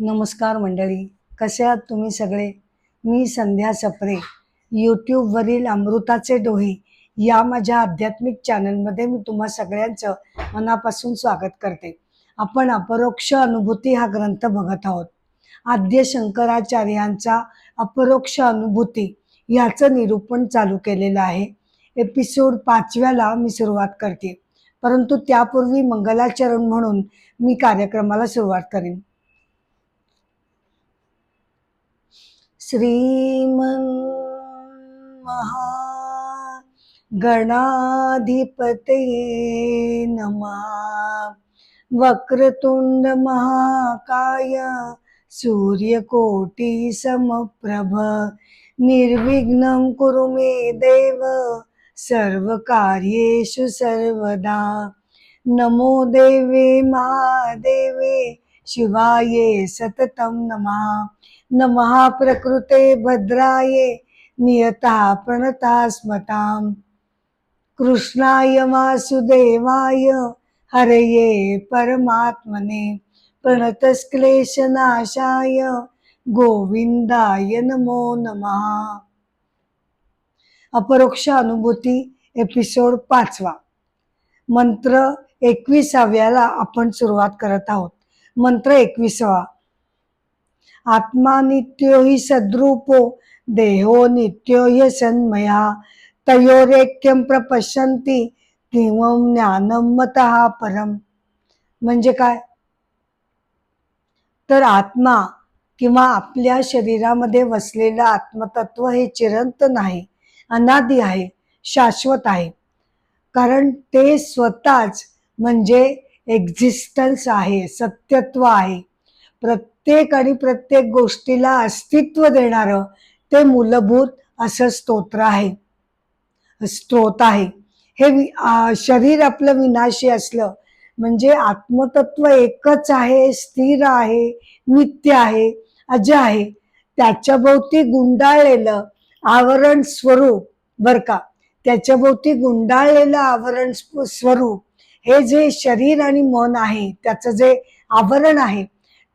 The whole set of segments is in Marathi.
नमस्कार मंडळी, कसे आहात तुम्ही सगळे? मी संध्या सप्रे यूट्यूबवरील अमृताचे डोहे या माझ्या आध्यात्मिक चॅनलमध्ये मी तुम्हा सगळ्यांचं मनापासून स्वागत करते. आपण अपरोक्ष अनुभूती हा ग्रंथ बघत आहोत. आद्य शंकराचार्यांचा अपरोक्ष अनुभूती याचं निरूपण चालू केलेलं आहे. एपिसोड 5व्याला मी सुरुवात करते, परंतु त्यापूर्वी मंगलाचरण म्हणून मी कार्यक्रमाला सुरुवात करेन. श्रीमन् महागणाधिपतये नमः. वक्रतुंड महाकाय सूर्यकोटि समप्रभ निर्विघ्नं कुरु मे देव सर्वकार्येषु सर्वदा. नमो देवे महादेवे शिवाये सततं नमः. नमः प्रकृते भद्राये नियता प्रणता स्मताम्. कृष्णाय वासुदेवाय हरये परमात्मने प्रणतक्लेशनाशाय गोविंदाय नमो नमः. अपरोक्ष अनुभूती एपिसोड 5वा. मंत्र 21व्याला आपण सुरुवात करत आहोत. मंत्र 21वा. आत्मा नित्यो हि सद्रूपो देहो नित्यो ह्यसन्मया तयोरेक्यं प्रपश्यन्ति किंवं ज्ञानं मतः परम. म्हणजे काय? तर आत्मा किंवा आपल्या शरीरामध्ये वसलेलं आत्मतत्व हे चिरंतन आहे, अनादि आहे, शाश्वत आहे. कारण ते स्वतःच म्हणजे एक्झिस्टन्स आहे, सत्यत्व आहे. प्रत्येक आणि प्रत्येक गोष्टीला अस्तित्व देणारं ते मूलभूत असं स्तोत्र आहे, स्त्रोत आहे. हे शरीर आपलं विनाशी असलं म्हणजे आत्मतत्व एकच आहे, स्थिर आहे, नित्य आहे, अजय आहे. त्याच्या भोवती गुंडाळलेलं आवरण स्वरूप, बर का, त्याच्या भोवती गुंडाळलेलं आवरण स्वरूप हे जे शरीर आणि मन आहे, त्याचं जे आवरण आहे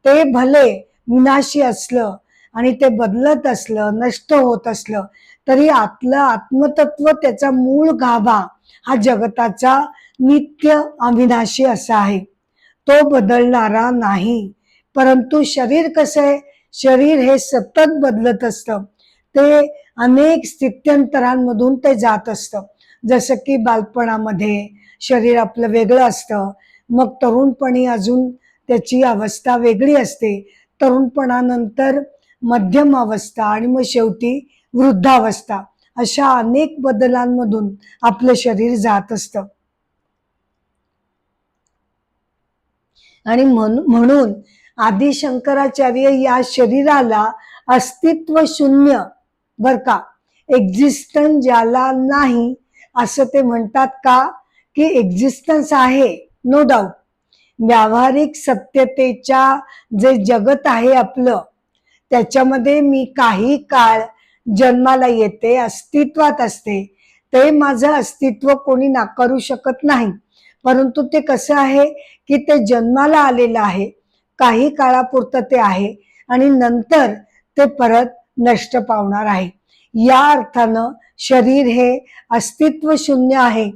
ते भले विनाशी असलं आणि ते बदलत असलं, नष्ट होत असलं, तरी आतलं आत्मतत्व, त्याचा मूळ गाभा हा जगताचा नित्य अविनाशी असा आहे. तो बदलणारा नाही. परंतु शरीर कसं आहे? शरीर हे सतत बदलत असतं. ते अनेक स्थित्यंतरांमधून ते जात असतं. जसं की बालपणामध्ये शरीर आपलं वेगळं असतं, मग तरुणपणी अजून त्याची अवस्था वेगळी असते, तरुणपणानंतर मध्यम अवस्था आणि मग शेवटी वृद्धावस्था. अशा अनेक बदलांमधून आपलं शरीर जात असतं. आणि म्हणून आदि शंकराचार्य या शरीराला अस्तित्व शून्य, बर का, एक्झिस्टन्स ज्याला नाही असं ते म्हणतात. का? की एक्झिस्टन्स आहे, नो डाऊट. व्यावहारिक सत्यतेच्या जे जगत आहे आपलं, त्याच्यामध्ये मी काही काळ जन्माला येते, अस्तित्वात असते. ते माझं अस्तित्व कोणी नाकारू शकत नाही. परंतु ते कसं आहे की ते जन्माला आलेलं आहे, काही काळापुरतं ते आहे आणि नंतर ते परत नष्ट पावणार आहे. या अर्थानं शरीर हे अस्तित्व शून्य आहे.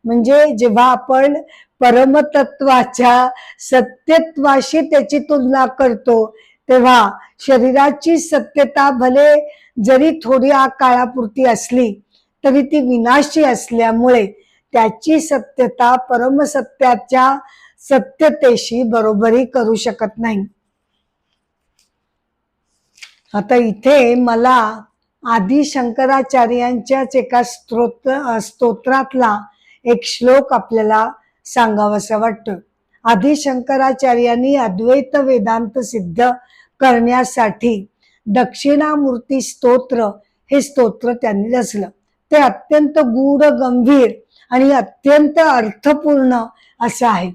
म्हणजे जेव्हा आपण परमतत्वाच्या सत्यत्वाशी त्याची तुलना करतो, तेव्हा शरीराची सत्यता भले जरी थोडी काळापुरती असली तरी ती विनाशी असल्यामुळे त्याची सत्यता परमसत्याच्या सत्यतेशी बरोबरी करू शकत नाही. आता इथे मला आदि शंकराचार्यांच्याच एका स्तोत्रातला एक श्लोक आपल्याला सांगावासा वाटतो. आदि शंकराचार्यांनी अद्वैत वेदांत सिद्ध करण्यासाठी दक्षिणामूर्ती स्तोत्र हे स्तोत्र त्यांनी रचलं. ते अत्यंत गूढ, गंभीर आणि अत्यंत अर्थपूर्ण असं आहे.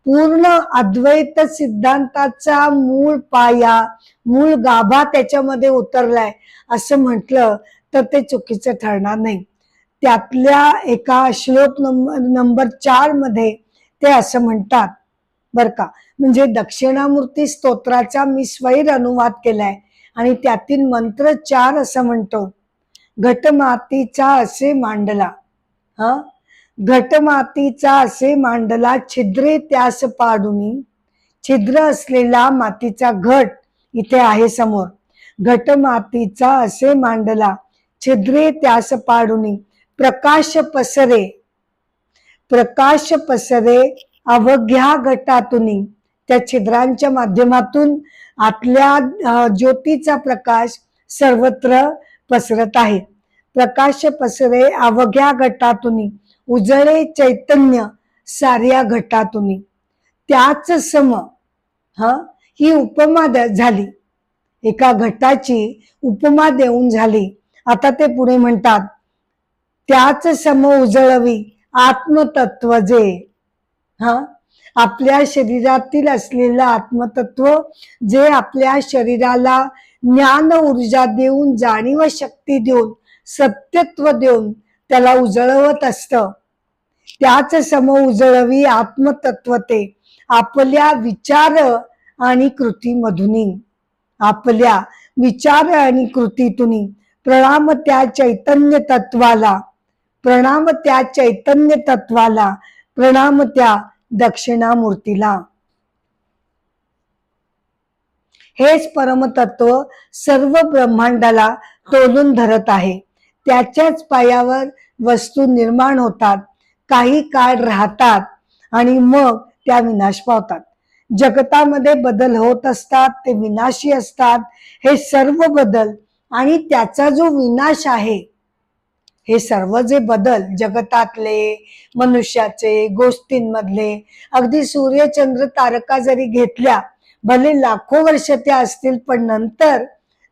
पूर्ण अद्वैत सिद्धांताचा मूळ पाया, मूळ गाभा त्याच्यामध्ये उतरलाय असं म्हटलं तर ते चुकीचं ठरणार नाही. त्यातल्या एका श्लोक नंबर 4 मध्ये ते असं म्हणतात, बर का, म्हणजे दक्षिणामूर्ती स्तोत्राचा मी स्वैर अनुवाद केलाय आणि त्यातील मंत्र 4 असं म्हणतो, घटमातीचा असे मांडला, हा, घटमातीचा असे मांडला, छिद्रे त्यास पाडुनी, छिद्र असलेला मातीचा घट इथे आहे समोर, घटमातीचा असे मांडला, छिद्रे त्यास पाडुनी, प्रकाश पसरे, प्रकाश पसरे अवघ्या घटातुनी, त्या छिद्रांच्या माध्यमातून आतल्या ज्योतीचा प्रकाश सर्वत्र पसरत आहे. प्रकाश पसरे अवघ्या घटातुनी, उजळे चैतन्य साऱ्या घटातुनी, त्याच सम, ही उपमा झाली, एका घटाची उपमा देऊन झाली. आता ते पुढे म्हणतात, त्याच सम उजळवी आत्मतत्व जे, आपल्या शरीरातील असलेलं आत्मतत्व जे आपल्या शरीराला ज्ञान ऊर्जा देऊन, जाणीव शक्ती देऊन, सत्यत्व देऊन त्याला उजळवत असतं, त्याच सम उजळवी आत्मतत्व ते आपल्या विचार आणि कृतीमधून, आपल्या विचार आणि कृतीतून, प्रणाम त्या चैतन्य तत्वाला, प्रणाम त्या चैतन्य तत्वाला, प्रणाम त्या दक्षिणामूर्तीला. हेच परमतत्व सर्व ब्रह्मांडाला तोलून धरत आहे. त्याच्याच पायावर वस्तू निर्माण होतात, काही काळ राहतात आणि मग त्या विनाश पावतात. जगतामध्ये बदल होत असतात, ते विनाशी असतात. हे सर्व बदल आणि त्याचा जो विनाश आहे, हे सर्व जे बदल जगतातले, मनुष्याचे, गोष्टींमधले, अगदी सूर्य चंद्र तारका जरी घेतल्या, भले लाखो वर्ष त्या असतील, पण नंतर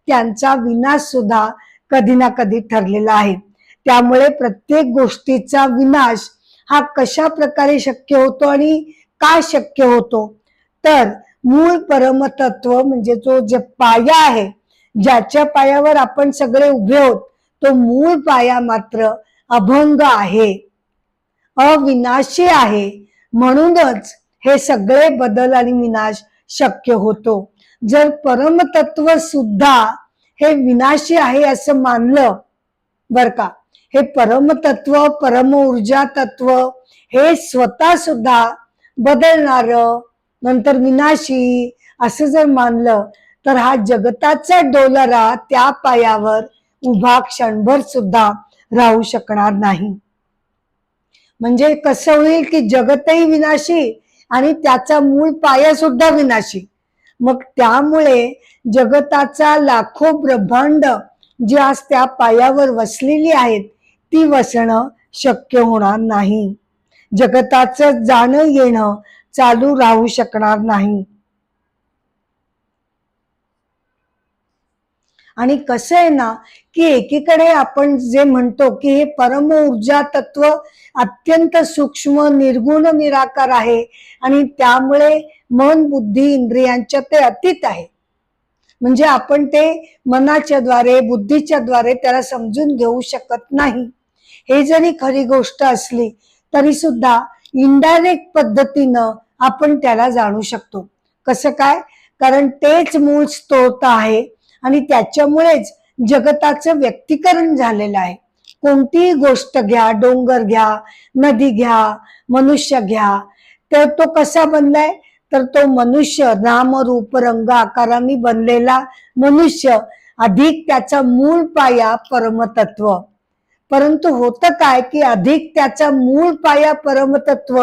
त्यांचा विनाश सुद्धा कधी ना कधी ठरलेला आहे. त्यामुळे प्रत्येक गोष्टीचा विनाश हा कशा प्रकारे शक्य होतो आणि का शक्य होतो, तर मूळ परमतत्व म्हणजे जो जे पाया आहे, ज्याच्या पायावर आपण सगळे उभे आहोत, तो मूळ पाया मात्र अभंग आहे, अविनाशी आहे. म्हणूनच हे सगळे बदल आणि विनाश शक्य होतो. जर परमतत्व सुद्धा हे विनाशी आहे असं मानलं, बर का, हे परमतत्व, परम ऊर्जा तत्व हे स्वतः सुद्धा बदलणार, नंतर विनाशी असं जर मानलं, तर हा जगताचा डोलरा त्या पायावर उभा क्षणभर सुद्धा राहू शकणार नाही. म्हणजे कसं होईल की जगतही विनाशी आणि त्याचा मूळ पाया सुद्धा विनाशी. मग त्यामुळे जगताचा लाखो ब्रह्मांड जी आज त्या पायावर वसलेली आहेत, ती वसणं शक्य होणार नाही. जगताचं जाणं येणं चालू राहू शकणार नाही. आणि कसं आहे ना, की एकीकडे आपण जे म्हणतो की हे परम ऊर्जा तत्व अत्यंत सूक्ष्म, निर्गुण, निराकार आहे आणि त्यामुळे मन, बुद्धी, इंद्रियांच्या ते अतीत आहे. म्हणजे आपण ते मनाच्या द्वारे, बुद्धीच्या द्वारे त्याला समजून घेऊ शकत नाही. हे जरी खरी गोष्ट असली तरी सुद्धा इनडायरेक्ट पद्धतीनं आपण त्याला जाणू शकतो. कसं काय? कारण तेच मूळ स्त्रोत आहे आणि त्याच्यामुळेच जगताचं व्यक्तीकरण झालेलं आहे. कोणतीही गोष्ट घ्या, डोंगर घ्या, नदी घ्या, मनुष्य घ्या, तर तो कसा बनलाय, तर तो मनुष्य नाम रूप रंग आकाराने बनलेला मनुष्य अधिक त्याचा मूळ पाया परमतत्व. परंतु होतं काय की अधिक त्याचा मूळ पाया परमतत्व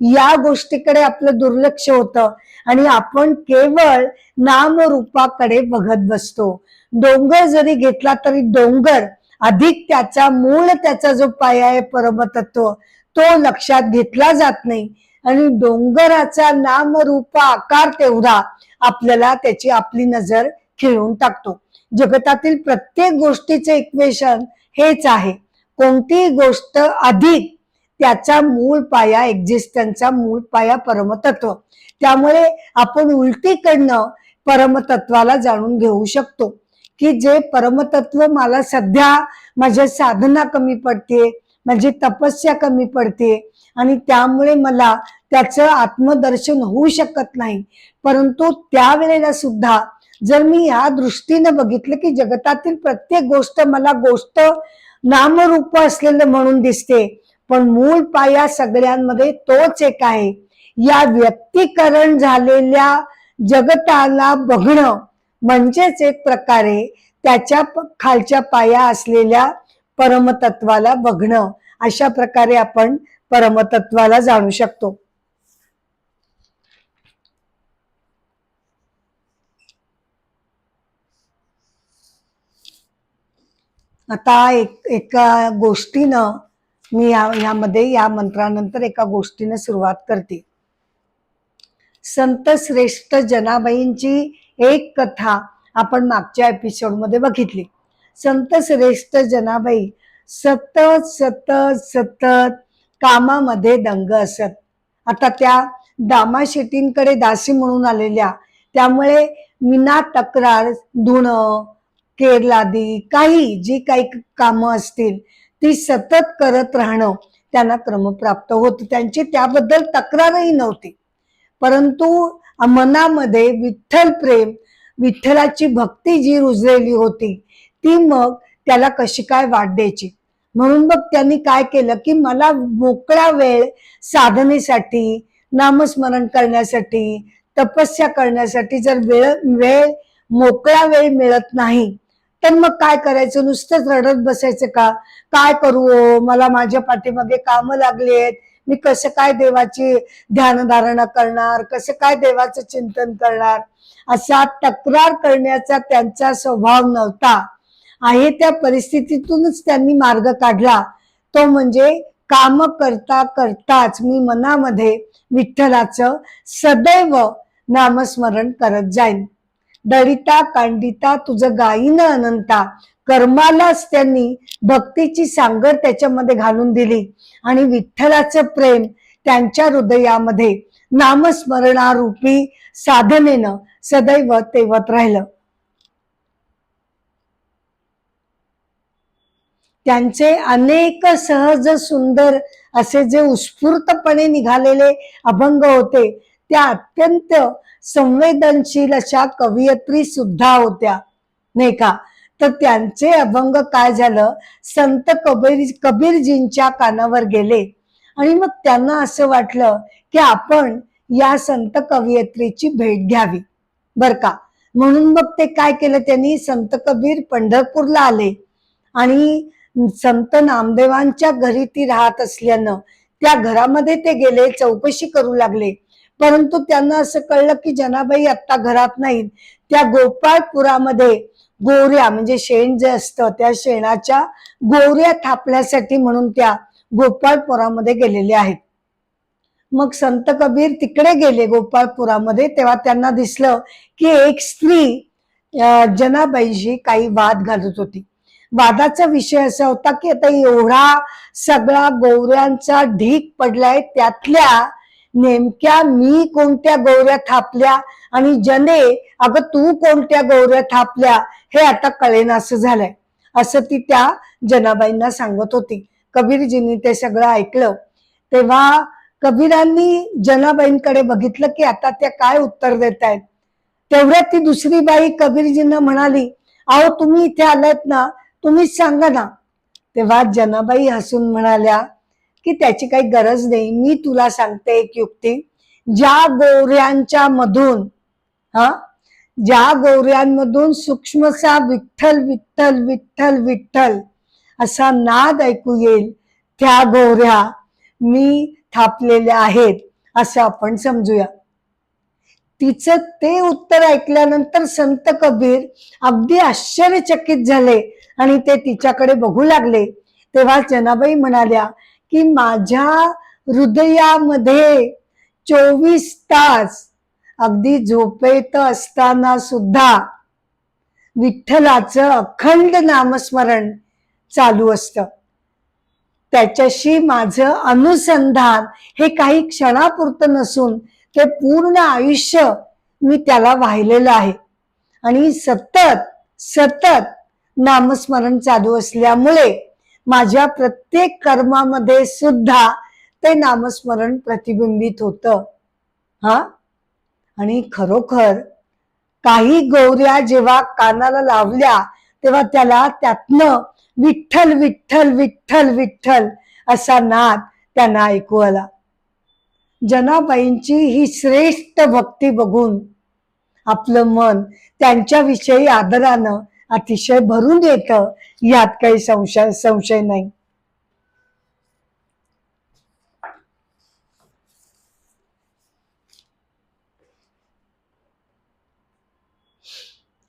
या गोष्टीकडे आपलं दुर्लक्ष होतं आणि आपण केवळ नामरूपाकडे बघत बसतो. डोंगर जरी घेतला तरी डोंगर अधिक त्याचा मूळ, त्याचा जो पाया आहे परमतत्व, तो लक्षात घेतला जात नाही आणि डोंगराचा नामरूप आकार तेवढा आपल्याला त्याची आपली नजर खिळून टाकतो. जगतातील प्रत्येक गोष्टीचे इक्वेशन हेच आहे, कोणतीही गोष्ट अधिक त्याचा मूळ पाया, एक्झिस्टन्सचा मूळ पाया परमतत्व. त्यामुळे आपण उलटीकडनं परमतत्वाला जाणून घेऊ शकतो की जे परमतत्व मला सध्या माझ्या साधना कमी पडते, माझी तपस्या कमी पडते आणि त्यामुळे मला त्याचं आत्मदर्शन होऊ शकत नाही. परंतु त्यावेळेला सुद्धा जर मी या दृष्टीने बघितलं की जगतातील प्रत्येक गोष्ट मला गोष्ट नामरूप असलेलं म्हणून दिसते, पण मूळ पाया सगळ्यांमध्ये तोच एक आहे. या व्यक्तीकरण झालेल्या जगताला बघणं म्हणजेच एक प्रकारे त्याच्या खालच्या पाया असलेल्या परमतत्वाला बघणं. अशा प्रकारे आपण परमतत्वाला जाणू शकतो. आता एका गोष्टीनं मी यामध्ये या मंत्रानंतर एका गोष्टीने सुरुवात करते. संत श्रेष्ठ जनाबाईंची एक कथा आपण मागच्या एपिसोडमध्ये बघितली. संत श्रेष्ठ जनाबाई सतत सतत सतत कामामध्ये दंग असत. आता त्या दामा शेट्टींकडे दासी म्हणून आलेल्या, त्यामुळे विना तक्रार धुणं केरलादी काही जी काही कामं असतील ती सतत करत राहणं त्यांना क्रमप्राप्त होत. त्यांची त्याबद्दल तक्रारही नव्हती. परंतु मनामध्ये विठ्ठल प्रेम, विठ्ठलाची भक्ती जी रुजलेली होती ती मग त्याला कशी काय वाट द्यायची. म्हणून मग त्यांनी काय केलं की मला मोकळा वेळ साधनेसाठी, नामस्मरण करण्यासाठी, तपस्या करण्यासाठी जर वेळ मोकळा वेळ मिळत नाही तर मग काय करायचं, नुसतंच रडत बसायचं का, काय करू, मला माझ्या पाठीमागे कामं लागली आहेत, मी कसं काय देवाची ध्यानधारणा करणार, कसं काय देवाचं चिंतन करणार, असा तक्रार करण्याचा त्यांचा स्वभाव नव्हता. आहे त्या परिस्थितीतूनच त्यांनी मार्ग काढला. तो म्हणजे काम करता करताच मी मनामध्ये विठ्ठलाचं सदैव नामस्मरण करत जाईन. दळिता कांडिता तुझं गाईन अनंता, कर्मालाच त्यांनी भक्तीची सांगड त्याच्यामध्ये घालून दिली आणि विठ्ठलाचं प्रेम त्यांच्या हृदयामध्ये नामस्मरणारूपी साधनेनं सदैव तेवत राहिलं. त्यांचे अनेक सहज सुंदर असे जे उत्स्फूर्तपणे निघालेले अभंग होते त्या अत्यंत संवेदनशील अशा कवयित्री सुद्धा होत्या, नाही का. तर त्यांचे अभंग काय झालं, संत कबीरजींच्या कानावर गेले आणि मग त्यांना असं वाटलं की आपण या संत कवयित्रीची भेट घ्यावी बर का. म्हणून मग ते काय केलं, त्यांनी संत कबीर पंढरपूरला आले आणि संत नामदेवांच्या घरी ती राहत असल्यानं त्या घरामध्ये ते गेले, चौकशी करू लागले. परंतु त्यांना असं कळलं की जनाबाई आता घरात नाहीत. त्या गोपाळपुरामध्ये गोऱ्या म्हणजे शेण जे असतं त्या शेणाच्या गोऱ्या थापण्यासाठी म्हणून त्या गोपाळपुरामध्ये गेलेले आहेत. मग संत कबीर तिकडे गेले गोपाळपुरामध्ये, तेव्हा त्यांना दिसलं की एक स्त्री जनाबाईशी काही वाद घालत होती. वादाचा विषय असा होता की आता एवढा सगळा गौऱ्यांचा ढीक पडलाय, त्यातल्या नेमक्या मी कोणत्या गौऱ्या थापल्या आणि जने अगं तू कोणत्या गौऱ्या थापल्या हे आता कळेनासं झालंय, असं ती त्या जनाबाईंना सांगत होती. कबीरजींनी ते सगळं ऐकलं. तेव्हा कबीरांनी जनाबाईंकडे बघितलं की आता त्या काय उत्तर देत आहेत. तेवढ्यात ती दुसरी बाई कबीरजींना म्हणाली, अहो तुम्ही इथे आलात ना, तुम्हीच सांगा ना. तेव्हा जनाबाई हसून म्हणाल्या की त्याची काही गरज नाही, मी तुला सांगते एक युक्ती. ज्या गौऱ्यांच्या मधून ज्या गौऱ्यांमधून सूक्ष्मसा विठ्ठल विठ्ठल विठ्ठल विठ्ठल असा नाद ऐकू येईल त्या गौऱ्या मी थापलेल्या आहेत असं आपण समजूया. तिचं ते उत्तर ऐकल्यानंतर संत कबीर अगदी आश्चर्यचकित झाले आणि ते तिच्याकडे बघू लागले. तेव्हा जनाबाई म्हणाल्या की माझ्या हृदयामध्ये 24 तास अगदी झोपेत असताना सुद्धा विठ्ठलाचं अखंड नामस्मरण चालू असतं. त्याच्याशी माझं अनुसंधान हे काही क्षणापुरतं नसून ते पूर्ण आयुष्य मी त्याला वाहिलेलं आहे आणि सतत सतत नामस्मरण चालू असल्यामुळे माझ्या प्रत्येक कर्मामध्ये सुद्धा ते नामस्मरण प्रतिबिंबित होतं. हा, आणि खरोखर काही गौऱ्या जेव्हा कानाला लावल्या तेव्हा त्याला त्यातनं विठ्ठल विठ्ठल विठ्ठल विठ्ठल असा नाद त्यांना ऐकू आला. जनाबाईंची ही श्रेष्ठ भक्ती बघून आपलं मन त्यांच्याविषयी आदरानं अतिशय भरून येतं, यात काही संशय नाही.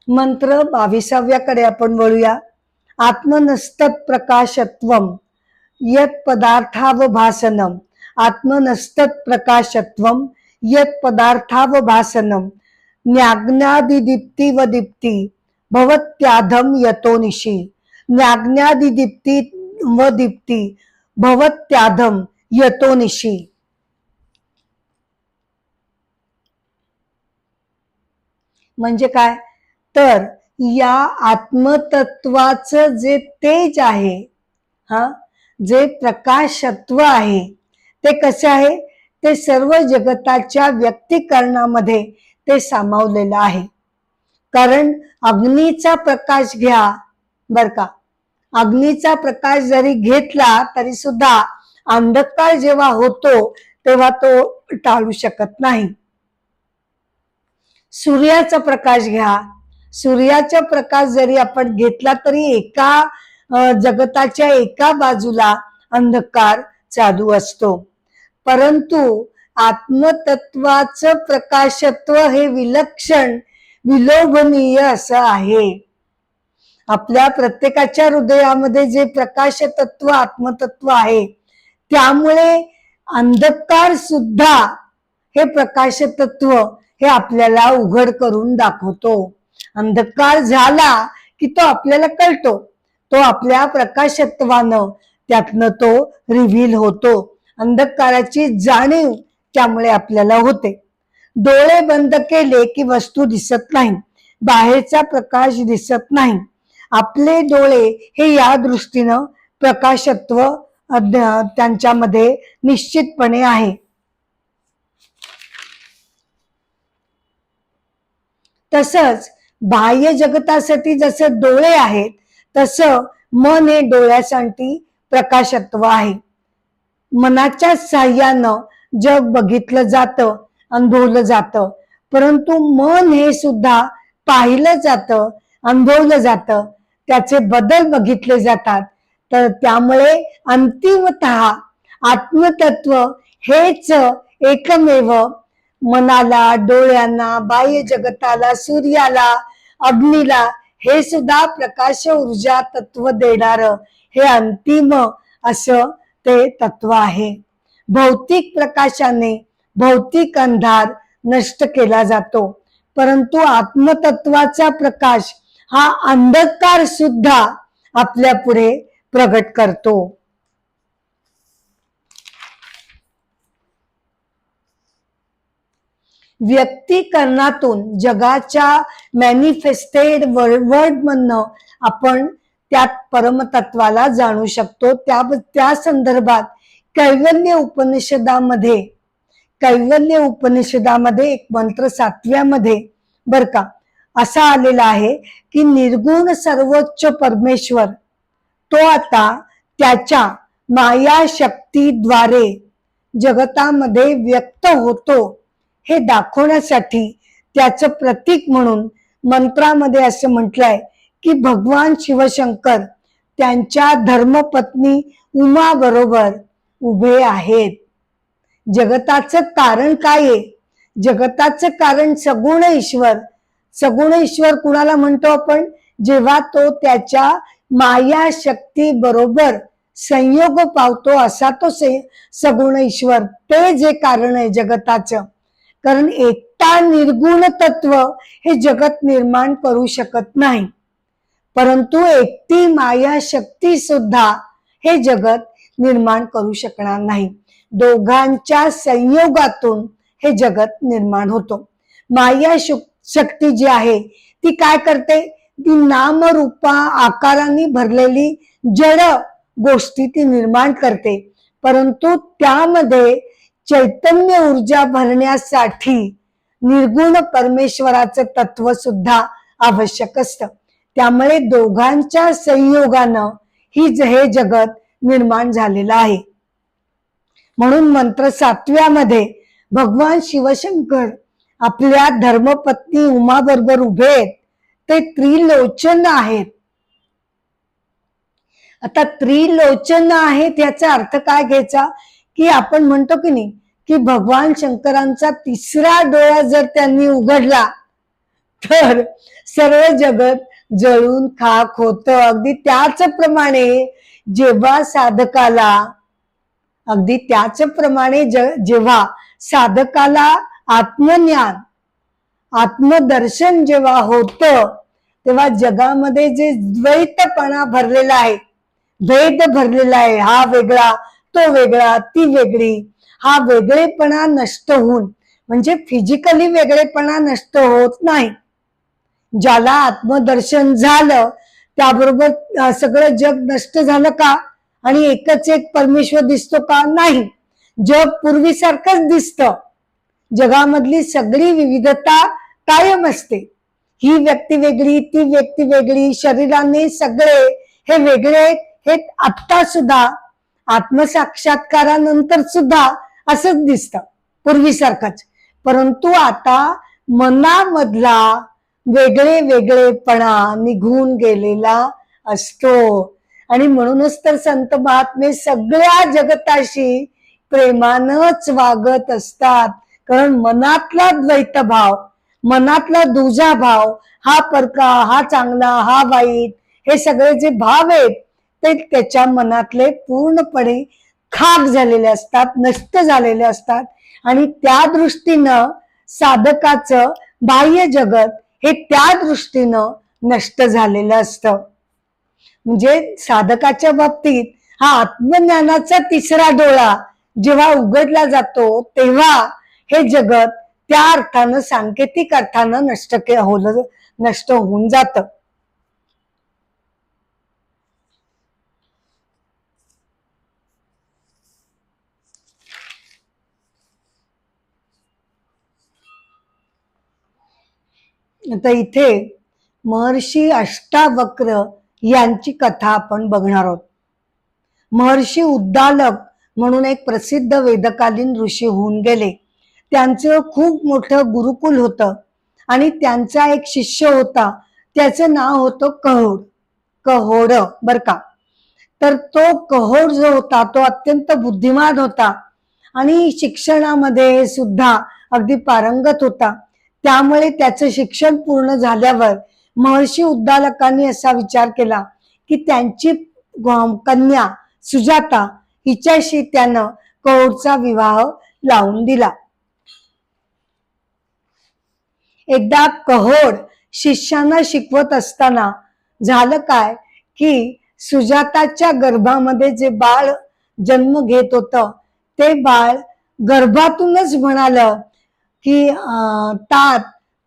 मंत्र 22कडे आपण वळूया. आत्मनस्तत् प्रकाशत्वम यत् पदार्थावभासनम. आत्मनस्तत् प्रकाशत्वम यत् पदार्थावभासनम ज्ञानादिदीप्ती व दीप्ती भवत्याधम यतोनिशी. ज्ञानादिदीप्ती व दीप्ती भवत्याधम यतोनिशी. म्हणजे काय तर या आत्मतत्वाचं जे तेज आहे, हा, जे प्रकाशत्व आहे, ते कसे आहे, ते सर्व जगताच्या व्यक्तीकरणामध्ये ते सामावलेलं आहे. कारण अग्नीचा प्रकाश घ्या बर का, अग्नीचा प्रकाश जरी घेतला तरी सुद्धा अंधकार जेव्हा होतो तेव्हा तो टाळू शकत नाही. सूर्याचा प्रकाश घ्या, सूर्याचा प्रकाश जरी आपण घेतला तरी एका जगताच्या एका बाजूला अंधकार चालू असतो. परंतु आत्मतत्वाचं प्रकाशत्व हे विलक्षण विलोभनीय असं आहे. आपल्या प्रत्येकाच्या हृदयामध्ये जे प्रकाशतत्व आत्मतत्व आहे त्यामुळे अंधकार सुद्धा हे प्रकाशतत्व हे आपल्याला उघड करून दाखवतो. अंधकार झाला की तो आपल्याला कळतो, तो आपल्या प्रकाशत्वानं त्यातनं तो रिव्हील होतो. अंधकाराची जाणीव त्यामुळे आपल्याला होते. डोळे बंद केले की वस्तू दिसत नाही, बाहेरचा प्रकाश दिसत नाही. आपले डोळे हे या दृष्टीनं प्रकाशत्व त्यांच्यामध्ये निश्चितपणे आहे. तसंच बाह्य जगतासाठी जसे डोळे आहेत तसं मन हे डोळ्यासाठी प्रकाशत्व आहे. मनाच्या साह्यानं जग बघितलं जातं, अनुभवलं जातं, परंतु मन हे सुद्धा पाहिलं जातं, अनुभवलं जातं, त्याचे बदल बघितले जातात. तर त्यामुळे अंतिमतः आत्मतत्व हेच एकमेव मनाला, डोळ्यांना, बाह्य जगताला, सूर्याला, अग्नीला हे सुद्धा प्रकाश ऊर्जा तत्व देणार हे अंतिम असं ते तत्व आहे. भौतिक प्रकाशाने भौतिक अंधार नष्ट केला जातो, परंतु आत्मतत्वाचा प्रकाश हा अंधकार सुद्धा आपल्या पुढे प्रगट करतो. व्यक्तीकरणातून जगाच्या मॅनिफेस्टेड वर्ल्ड मधनं आपण त्यात परमतत्वाला जाणू शकतो. त्या संदर्भात कैवल्य उपनिषदामध्ये एक मंत्र 7व्यामध्ये बर का असा आलेला आहे की निर्गुण सर्वोच्च परमेश्वर तो आता त्याच्या माया शक्तीद्वारे जगतामध्ये व्यक्त होतो हे दाखवण्यासाठी त्याचं प्रतीक म्हणून मंत्रामध्ये असं म्हटलंय की भगवान शिवशंकर त्यांच्या धर्मपत्नी उमा बरोबर उभे आहेत. जगताचं कारण काय आहे? जगताचं कारण सगुण ईश्वर. सगुण ईश्वर कुणाला म्हणतो आपण? जेव्हा तो त्याच्या माया शक्ती बरोबर संयोग पावतो असा तो सगुण ईश्वर. ते जे कारण आहे जगताचं, कारण एकटा निर्गुण तत्व हे जगत निर्माण करू शकत नाही, परंतु एकटी माया शक्ती सुद्धा हे जगत निर्माण करू शकणार नाही. दोघांच्या संयोगातून हे जगत निर्माण होतो. माया शक्ती जी आहे ती काय करते? ती नामरूपा आकारांनी भरलेली जड गोष्टी ती निर्माण करते. परंतु त्यामध्ये चैतन्य ऊर्जा भरण्यासाठी निर्गुण परमेश्वराचं तत्व सुद्धा आवश्यक असतं. त्यामुळे दोघांच्या संयोगानं हे जगत निर्माण झालेलं आहे. म्हणून मंत्र 7व्या मध्ये भगवान शिवशंकर आपल्या धर्मपत्नी उमा बरोबर उभे आहेत. ते त्रिलोचन आहेत. आता त्रिलोचन आहेत याचा अर्थ काय घ्यायचा, की आपण म्हणतो की नाही की भगवान शंकरांचा तिसरा डोळा जर त्यांनी उघडला तर सर्व जगत जळून खाक होतं. अगदी त्याच प्रमाणे जेव्हा साधकाला जेव्हा साधकाला आत्मज्ञान आत्मदर्शन जेव्हा होतं तेव्हा जगामध्ये जे द्वैतपणा भरलेला आहे, भेद भरलेला आहे, हा वेगळा तो वेगळा ती वेगळी, हा वेगळेपणा नष्ट होऊन, म्हणजे फिजिकली वेगळेपणा नष्ट होत नाही. ज्याला आत्मदर्शन झालं त्याबरोबर सगळं जग नष्ट झालं का आणि एकच एक परमेश्वर दिसतो का? नाही. जग पूर्वीसारखंच दिसतं. जगामधली सगळी विविधता कायम असते. ही व्यक्ती वेगळी, ती व्यक्ती वेगळी, शरीराने सगळे हे वेगळे, हे आत्ता सुद्धा आत्मसाक्षात्कारानंतर सुद्धा असंच दिसतं पूर्वीसारखंच. परंतु आता मनामधला वेगळे वेगळेपणा निघून गेलेला असतो. आणि म्हणूनच तर संत महात्मे सगळ्या जगताशी प्रेमानच वागत असतात. कारण मनातला द्वैत भाव, मनातला दुजा भाव, हा परका, हा चांगला, हा वाईट, हे सगळे जे भाव आहेत ते त्याच्या मनातले पूर्णपणे खाक झालेले असतात, नष्ट झालेले असतात. आणि त्या दृष्टीनं साधकाचं बाह्य जगत हे त्या दृष्टीनं नष्ट झालेलं असतं. म्हणजे साधकाच्या बाबतीत हा आत्मज्ञानाचा तिसरा डोळा जेव्हा उघडला जातो तेव्हा हे जगत त्या अर्थानं, सांकेतिक अर्थानं नष्ट होऊन जातं. आता इथे महर्षी अष्टावक्र यांची कथा आपण बघणार आहोत. महर्षी उद्दालक म्हणून एक प्रसिद्ध वेदकालीन ऋषी होऊन गेले. त्यांचं खूप मोठं गुरुकुल होतं आणि त्यांचा एक शिष्य होता, त्याचं नाव होतं कहोड बर का. तर तो कहोड जो होता तो अत्यंत बुद्धिमान होता आणि शिक्षणामध्ये सुद्धा अगदी पारंगत होता. त्यामुळे त्याचं शिक्षण पूर्ण झाल्यावर महर्षी उद्दालकांनी असा विचार केला की त्यांची कन्या सुजाता हिच्याशी त्यानं कहोडचा विवाह लावून दिला. एकदा कहोड शिष्यांना शिकवत असताना झालं काय की सुजाताच्या गर्भामध्ये जे बाळ जन्म घेत होतं ते बाळ गर्भातूनच म्हणालं की तात,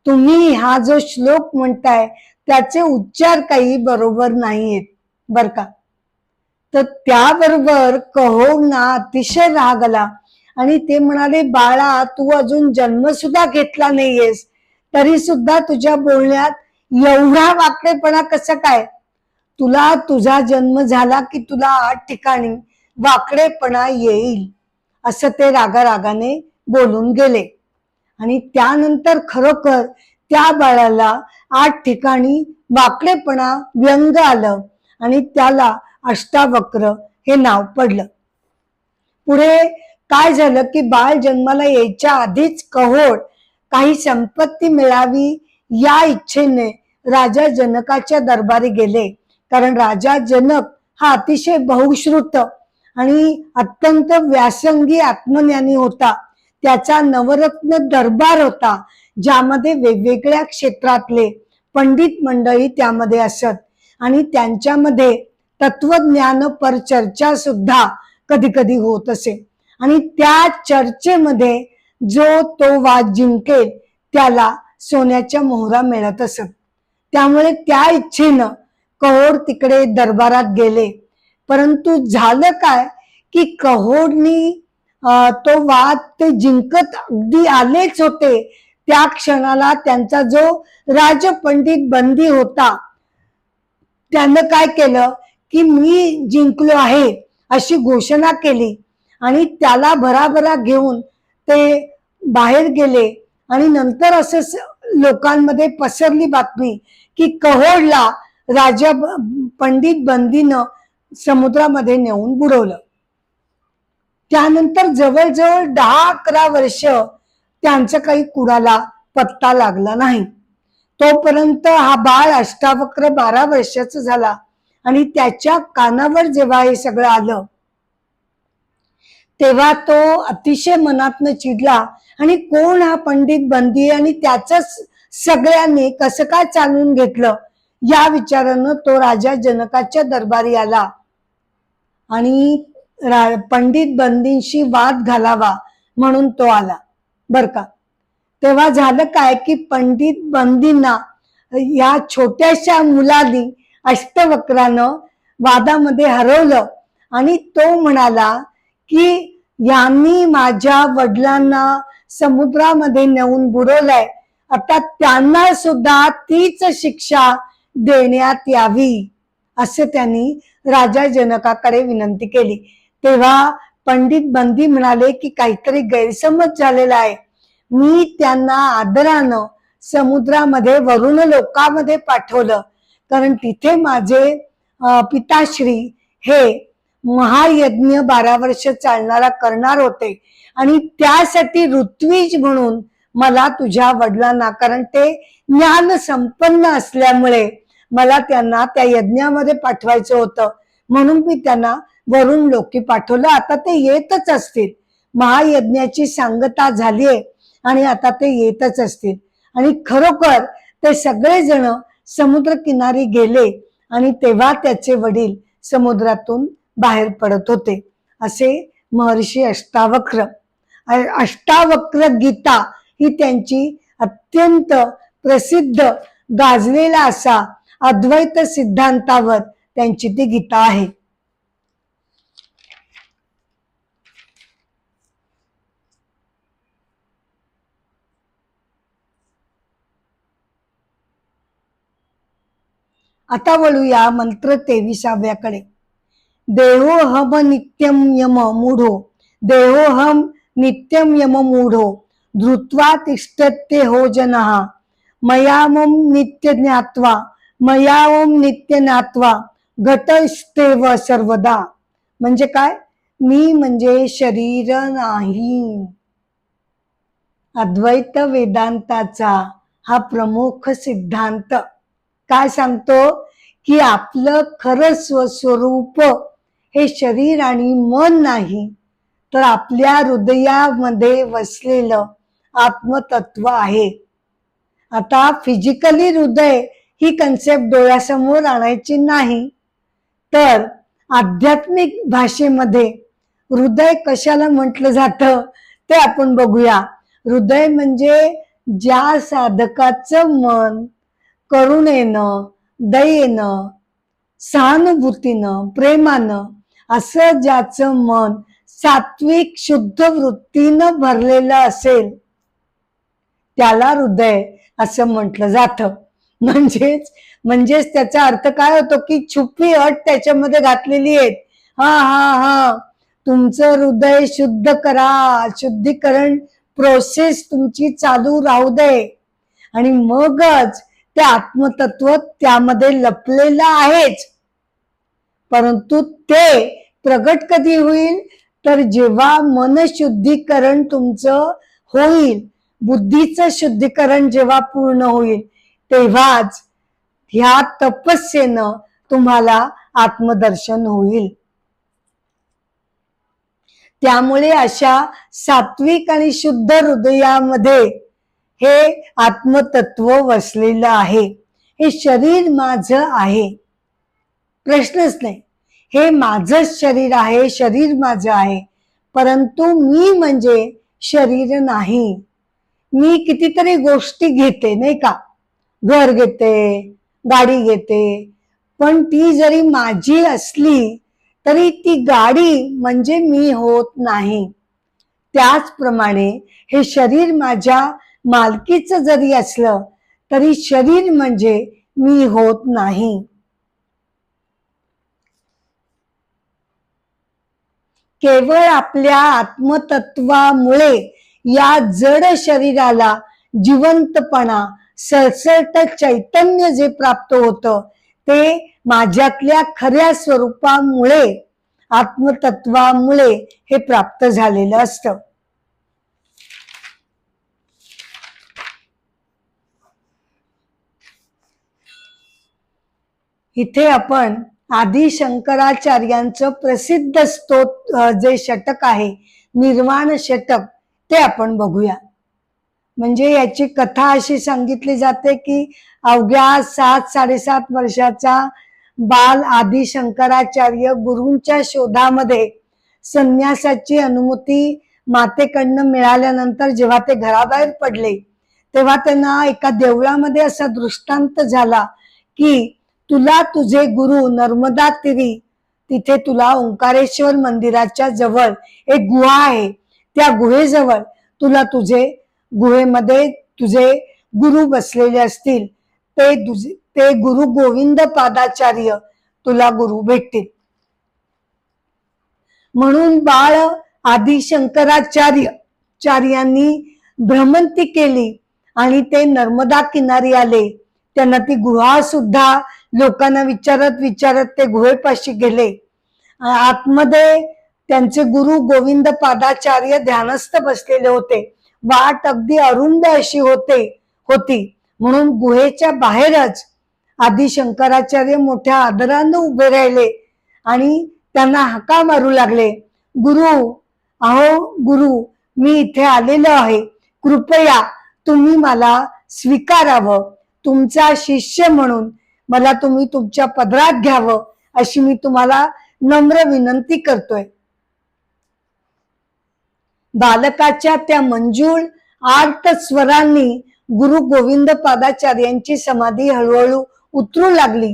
तुम्ही हा जो श्लोक म्हणताय त्याचे उच्चार काही बरोबर नाहीयेत बर का. तर त्याबरोबर कहोडना अतिशय राग आला आणि ते म्हणाले, बाळा तू अजून जन्म सुद्धा घेतला नाहीयेस तरी सुद्धा तुझ्या बोलण्यात एवढा वाकडेपणा कसं काय? तुला तुझा जन्म झाला की तुला 8 ठिकाणी वाकडेपणा येईल, असं ते रागारागाने बोलून गेले. आणि त्यानंतर खरोखर त्या बाळाला 8 ठिकाणी वाकडेपणा व्यंग आलं आणि त्याला अष्टावक्र हे नाव पडलं. पुढे काय झालं की बाळ जन्माला यायच्या आधीच कहोड काही संपत्ती मिळावी या इच्छेने राजा जनकाच्या दरबारी गेले. कारण राजा जनक हा अतिशय बहुश्रुत आणि अत्यंत व्यासंगी आत्मज्ञानी होता. त्याचा नवरत्न दरबार होता ज्यामध्ये वेगवेगळ्या क्षेत्रातले पंडित मंडळी त्यामध्ये असत आणि त्यांच्यामध्ये तत्वज्ञान पर चर्चा सुद्धा कधी कधी होत असे. आणि त्या चर्चेमध्ये जो तो वाद जिंकेल त्याला सोन्याच्या मोहरा मिळत असत. त्यामुळे त्या इच्छेनं कहोड तिकडे दरबारात गेले. परंतु झालं काय की कहोडनी तो वाद ते जिंकत अगदी आलेच होते. त्या क्षणाला त्यांचा जो राजपंडित बंदी होता त्यानं काय केलं की मी जिंकलो आहे अशी घोषणा केली आणि त्याला भराभरा घेऊन ते बाहेर गेले. आणि नंतर असं लोकांमध्ये पसरली बातमी की कहोडला राजा पंडित बंदीनं समुद्रामध्ये नेऊन बुडवलं. त्यानंतर जवळजवळ 10-11 वर्ष त्यांचं काही कुणाला पत्ता लागला नाही. तोपर्यंत हा बाळ अष्टावक्र 12 वर्षाचा झाला आणि त्याच्या कानावर जेव्हा हे सगळं आलं तेव्हा तो अतिशय मनातनं चिडला आणि कोण हा पंडित बंदी आणि त्याच सगळ्यांनी कसं काय चालवून घेतलं या विचारानं तो राजा जनकाच्या दरबारी आला आणि पंडित बंदींशी वाद घालावा म्हणून तो आला बर का. तेव्हा झालं काय की पंडित बंदींना या छोट्याशा मुलानी अष्टवक्रानं वादामध्ये हरवलं आणि तो म्हणाला की यांनी माझ्या वडिलांना समुद्रामध्ये नेऊन बुडवलंय, आता त्यांना सुद्धा तीच शिक्षा देण्यात यावी असे त्यांनी राजा जनकाकडे विनंती केली. तेव्हा पंडित बंदी म्हणाले की काहीतरी गैरसमज झालेला आहे. मी त्यांना आदरानं समुद्रामध्ये वरुण लोकामध्ये पाठवलं कारण तिथे माझे पिताश्री हे महायज्ञ 12 वर्ष चालणारा करणार होते आणि त्यासाठी ऋत्विज म्हणून मला तुझ्या वडिलांना, कारण ते ज्ञान संपन्न असल्यामुळे मला त्यांना त्या यज्ञामध्ये पाठवायचं होतं म्हणून मी त्यांना वरुण लोकी पाठवलं. आता ते येतच असतील, महायज्ञाची सांगता झालीये आणि आता ते येतच असतील. आणि खरोखर ते सगळेजण समुद्र किनारी गेले आणि तेव्हा त्याचे वडील समुद्रातून बाहेर पडत होते. असे महर्षी अष्टावक्र. अष्टावक्र गीता ही त्यांची अत्यंत प्रसिद्ध गाजलेला असा अद्वैत सिद्धांतावर त्यांची ती गीता आहे. आता वळूया मंत्र 23व्याकडे. देहोहम नित्यम यम मूढो, देहोहम नित्यम यम मूढो, धृत्वा तिष्ठत्ते हो जनः, मयामम नित्य ज्ञात्वा, मयामम नित्य ज्ञात्वा घटस्तेव सर्वदा. म्हणजे काय? मी म्हणजे शरीर नाही. अद्वैत वेदांताचा हा प्रमुख सिद्धांत काय सांगतो की आपलं खरं स्वस्वरूप हे शरीर आणि मन नाही, तर आपल्या हृदयामध्ये वसलेलं आत्मतत्व आहे. आता फिजिकली हृदय ही कन्सेप्ट डोळ्यासमोर आणायची नाही, तर आध्यात्मिक भाषेमध्ये हृदय कशाला म्हटलं जातं ते आपण बघूया. हृदय म्हणजे ज्या साधकाचं मन करुणेनं, दयेनं, सहानुभूतीनं, प्रेमानं असं ज्याचं मन सात्विक शुद्ध वृत्तीनं भरलेलं असेल त्याला हृदय असं म्हटलं जातं. म्हणजेच त्याचा अर्थ काय होतो की छुपी अट त्याच्यामध्ये घातलेली आहे. हा तुमचं हृदय शुद्ध करा, शुद्धीकरण प्रोसेस तुमची चालू राहू दे आणि मगच ते आत्मतत्व त्यामध्ये लपलेलं आहेच. परंतु ते प्रगट कधी होईल तर जेव्हा मन शुद्धीकरण तुमचं होईल, बुद्धीचं शुद्धीकरण जेव्हा पूर्ण होईल तेव्हाच ह्या तपस्येनं तुम्हाला आत्मदर्शन होईल. त्यामुळे अशा सात्विक आणि शुद्ध हृदयामध्ये हे आत्मतत्व वसलेलं आहे. हे शरीर माझं आहे, प्रश्नच नाही. हे माझंच शरीर आहे, शरीर माझं आहे, परंतु मी म्हणजे शरीर नाही. मी कितीतरी गोष्टी घेते नाही का, घर घेते, गाडी घेते, पण ती जरी माझी असली तरी ती गाडी म्हणजे मी होत नाही. त्याचप्रमाणे हे शरीर माझ्या मालकीचं जरी असलं तरी शरीर म्हणजे मी होत नाही. केवळ आपल्या आत्मतत्वामुळे या जड शरीराला जिवंतपणा, सळसळत चैतन्य जे प्राप्त होतं ते माझ्यातल्या खऱ्या स्वरूपामुळे, आत्मतत्वामुळे हे प्राप्त झालेलं असतं. इथे आपण आदि शंकराचार्यांचं प्रसिद्ध जे षटक आहे निर्वाण षटक ते आपण बघूया. म्हणजे याची कथा अशी सांगितली जाते की अवघ्या 7-7.5 वर्षाचा बाल आदि शंकराचार्य गुरूंच्या शोधामध्ये संन्यासाची अनुमती मातेकडनं मिळाल्यानंतर जेव्हा ते घराबाहेर पडले तेव्हा त्यांना एका देवळामध्ये असा दृष्टांत झाला की तुला तुझे गुरु नर्मदा तीरी, तिथे तुला ओंकारेश्वर मंदिराच्या जवळ एक गुहा आहे, त्या गुहेजवळ तुला गुहेमध्ये तुझे गुरु बसलेले असतील, ते गुरु गोविंद पादाचार्य तुला गुरु भेटतील. म्हणून बाळ आदि शंकराचार्यांनी भ्रमंती केली आणि ते नर्मदा किनारी आले. त्यांना ती गुहा सुद्धा लोकांना विचारत ते गुहेपाशी गेले. आतमध्ये त्यांचे गुरु गोविंद पादाचार्य ध्यानस्थ बसलेले होते. वाट अगदी अरुंद अशी होती. म्हणून गुहेच्या बाहेरच आदि शंकराचार्य मोठ्या आदरानं उभे राहिले आणि त्यांना हाका मारू लागले, गुरु, अहो गुरु, मी इथे आलेलो आहे, कृपया तुम्ही मला स्वीकारावं, तुमचा शिष्य म्हणून मला तुम्ही तुमच्या पदरात घ्यावं अशी मी तुम्हाला नम्र विनंती करतोय. बालकाच्या त्या मंजूळ आर्त स्वरांनी गुरु गोविंद पादाचार्यांची समाधी हळूहळू उतरू लागली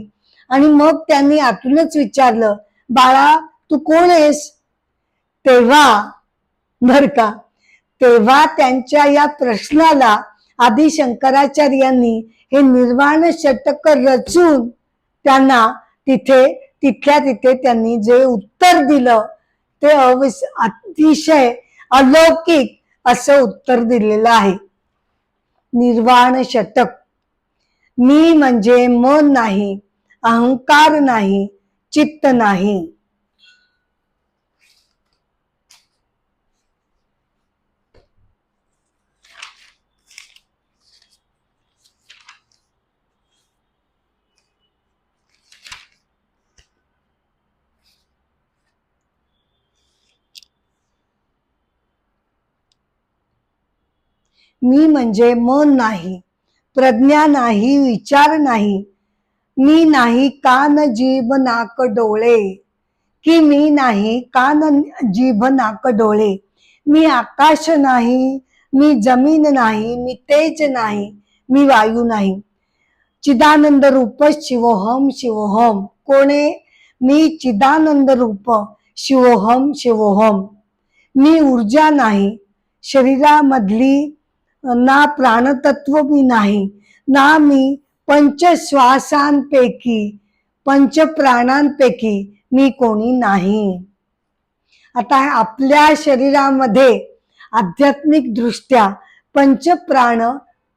आणि मग त्यांनी आतूनच विचारलं, बाळा तू कोण आहेस? तेव्हा त्यांच्या या प्रश्नाला आदि शंकराचार्यांनी हे निर्वाण षटक रचून त्यांना तिथल्या तिथे त्यांनी जे उत्तर दिलं ते अतिशय अलौकिक असं उत्तर दिलेलं आहे. निर्वाण षटक. मी म्हणजे मन नाही, अहंकार नाही, चित्त नाही. मी म्हणजे मन नाही, प्रज्ञा नाही, विचार नाही. मी नाही कान जीभ नाक डोळे, की मी नाही कान जीभ नाक डोळे. मी आकाश नाही, मी जमीन नाही, मी तेज नाही, मी वायू नाही. चिदानंद रूप शिवोहम शिवोहम. कोणे? मी चिदानंद रूप शिवोहम शिवोहम. मी ऊर्जा नाही, शरीरामधली ना प्राणतत्व मी नाही, ना मी पंचश्वासांपैकी पंचप्राणांपैकी मी कोणी नाही. आता आपल्या शरीरामध्ये आध्यात्मिक दृष्ट्या पंचप्राण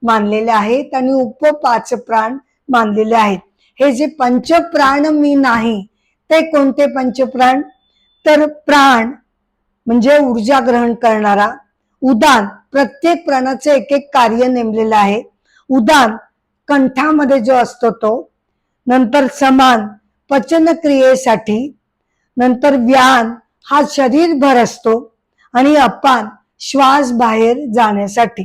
मानलेले आहेत आणि उप-5 प्राण मानलेले आहेत. हे जे पंचप्राण मी नाही ते कोणते पंचप्राण? तर प्राण म्हणजे ऊर्जा ग्रहण करणारा, उदान प्रत्येक प्राणाचं एक कार्य नेमलेलं आहे. उदान कंठामध्ये जो असतो तो, नंतर समान पचन क्रियेसाठी, नंतर व्यान हा शरीरभर असतो आणि अपान श्वास बाहेर जाण्यासाठी.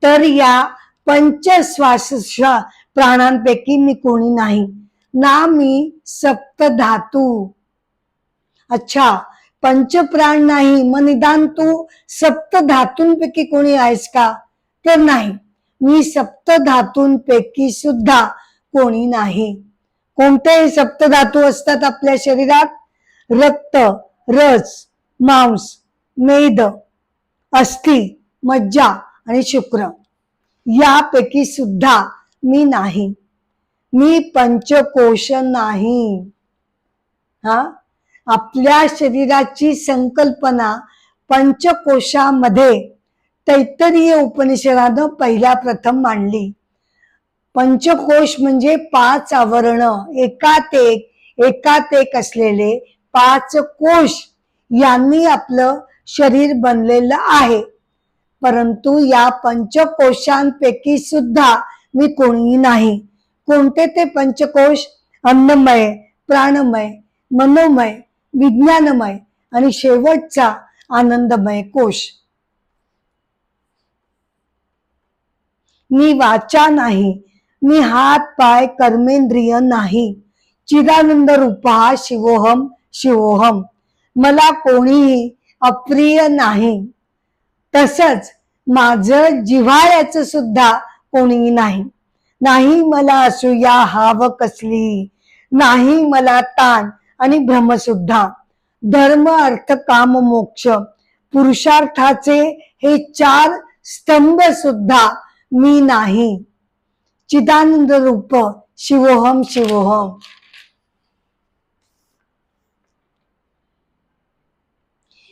तर या पंचश्वास प्राणांपैकी मी कोणी नाही, ना मी सप्तधातू. अच्छा, पंचप्राण नाही, मग निदान तू सप्तधातूंपैकी कोणी आहेस का? तर नाही, मी सप्तधातूंपैकी सुद्धा कोणी नाही. कोणते सप्तधातू असतात आपल्या शरीरात? रक्त, रस, मांस, मेद, अस्थि, मज्जा आणि शुक्र. यापैकी सुद्धा मी नाही. मी पंचकोश नाही. हा, आपल्या शरीराची संकल्पना पंचकोशामध्ये तैत्तरीय उपनिषदानं पहिल्या प्रथम मांडली. पंचकोश म्हणजे 5 आवरण, एकात एक असलेले 5 कोश यांनी आपलं शरीर बनलेलं आहे. परंतु या पंचकोशांपैकी सुद्धा मी कोणी नाही. कोणते ते पंचकोश? अन्नमय, प्राणमय, मनोमय, विज्ञानमय आणि शेवटचा आनंदमय कोश. मी वाचा नाही. मी हात पाय कर्मेंद्रिय नाही. चिदानंद रूपा शिवोहम शिवोहम. मला कोणीही अप्रिय नाही. तसंच माझं जिव्हाळ्याचं सुद्धा कोणीही नाही. नाही मला असूया हाव कसली. नाही मला ताण आणि भ्रम सुद्धा. धर्म अर्थ काम मोक्ष पुरुषार्थाचे हे 4 स्तंभ सुद्धा मी नाही. चिदानंद रूप शिवोहम शिवोहम.